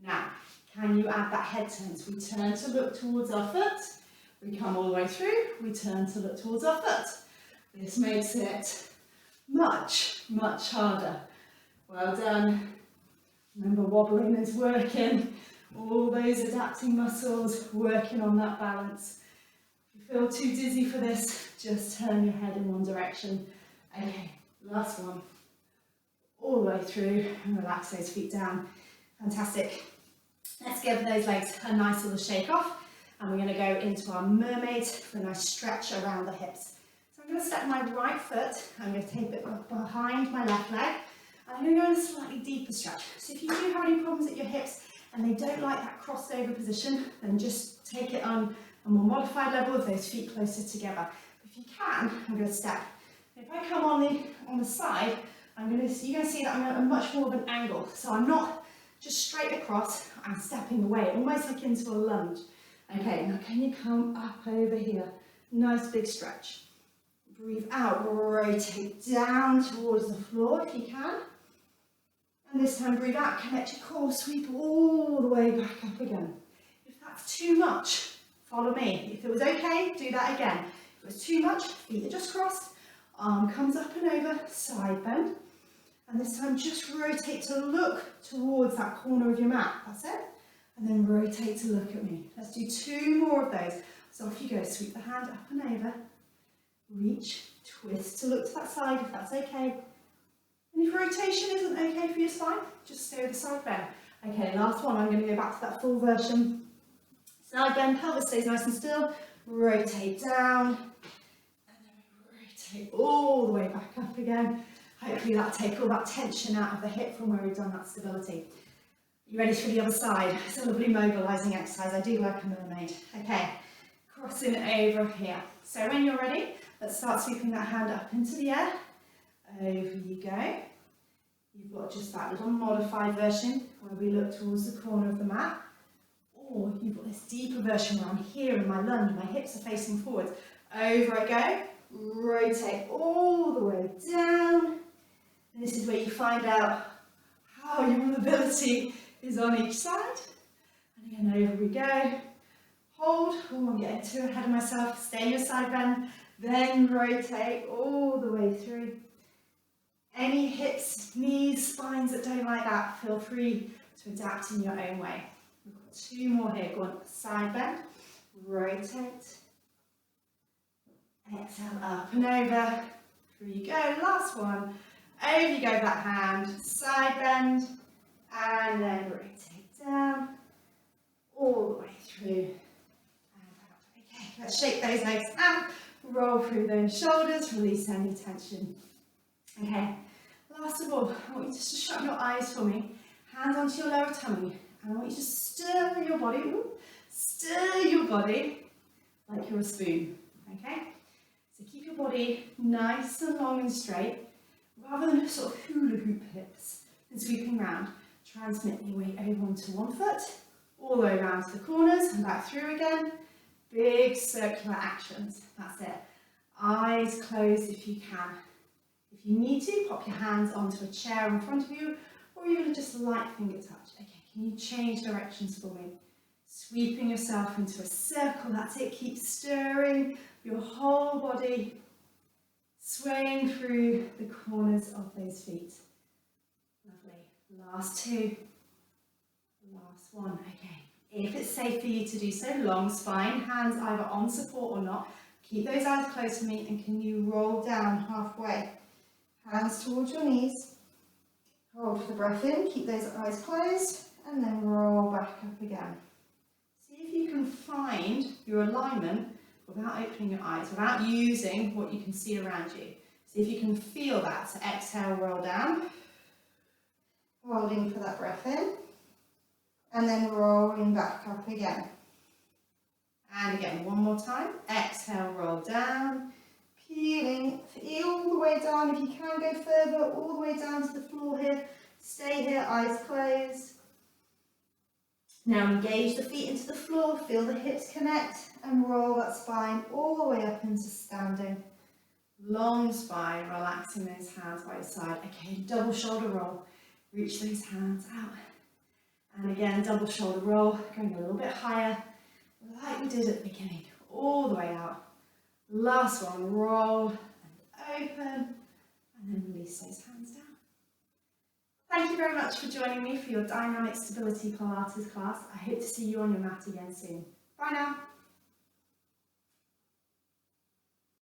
Now, can you add that head turn? So we turn to look towards our foot. We come all the way through. We turn to look towards our foot. This makes it much, much harder. Well done. Remember, wobbling is working. All those adapting muscles working on that balance. If you feel too dizzy for this, just turn your head in one direction. Okay, last one. All the way through and relax those feet down. Fantastic. Let's give those legs a nice little shake off, and we're going to go into our mermaid for a nice stretch around the hips. So I'm going to step my right foot, I'm going to tape it behind my left leg, and I'm going to go in a slightly deeper stretch. So if you do have any problems at your hips and they don't like that crossed over position, then just take it on a more modified level with those feet closer together. If you can, I'm going to step. If I come on the side, you're going to see that I'm at a much more of an angle. So I'm not just straight across, I'm stepping away, almost like into a lunge. Okay, now can you come up over here? Nice big stretch. Breathe out, rotate down towards the floor if you can. And this time breathe out, connect your core, sweep all the way back up again. If that's too much, follow me. If it was okay, do that again. If it was too much, feet are just crossed, arm comes up and over, side bend. And this time just rotate to look towards that corner of your mat, that's it. And then rotate to look at me. Let's do 2 more of those. So off you go, sweep the hand up and over, reach, twist to look to that side if that's okay. And if rotation isn't okay for your spine, just stay with the side bend. Okay, last one, I'm going to go back to that full version. Side bend, pelvis stays nice and still, rotate down, and then rotate all the way back up again. Hopefully that'll take all that tension out of the hip from where we've done that stability. You ready for the other side? It's a lovely mobilising exercise. I do like a mermaid. Okay, crossing over here. So when you're ready, let's start sweeping that hand up into the air. Over you go. You've got just that little modified version where we look towards the corner of the mat. Or you've got this deeper version where I'm here in my lunge, my hips are facing forwards. Over I go. Rotate all the way down. And this is where you find out how your mobility is on each side. And again, over we go. Hold. Oh, I'm getting too ahead of myself. Stay in your side bend. Then rotate all the way through. Any hips, knees, spines that don't like that, feel free to adapt in your own way. We've got 2 more here. Go on, side bend. Rotate. Exhale, up and over. Through you go. Last one. Over you go, that hand, side bend, and then rotate down, all the way through, and out. Okay, let's shake those legs out, roll through those shoulders, release any tension. Okay, last of all, I want you just to shut your eyes for me, hands onto your lower tummy, and I want you to stir your body like you're a spoon, okay? So keep your body nice and long and straight, rather than sort of hula hoop hips and sweeping round. Transmit your weight over onto one foot, all the way around to the corners and back through again. Big circular actions, that's it. Eyes closed if you can. If If you need to, pop your hands onto a chair in front of you, or even just light finger touch. Okay, can you change directions for me? Sweeping yourself into a circle, that's it. Keep stirring your whole body, swaying through the corners of those feet. Lovely. Last two. Last one. Okay. If it's safe for you to do so, long spine, hands either on support or not. Keep those eyes closed for me, and can you roll down halfway? Hands towards your knees. Hold for the breath in, keep those eyes closed, and then roll back up again. See if you can find your alignment without opening your eyes, without using what you can see around you. See if you can feel that. So exhale, roll down. Holding for that breath in. And then rolling back up again. And again, one more time. Exhale, roll down. Peeling, feel all the way down. If you can go further, all the way down to the floor here. Stay here, eyes closed. Now engage the feet into the floor, feel the hips connect, and roll that spine all the way up into standing. Long spine, relaxing those hands by your side. Okay, double shoulder roll. Reach those hands out. And again, double shoulder roll, going a little bit higher, like we did at the beginning, all the way out. Last one, roll and open, and then release those hands down. Thank you very much for joining me for your Dynamic Stability Pilates class. I hope to see you on your mat again soon. Bye now.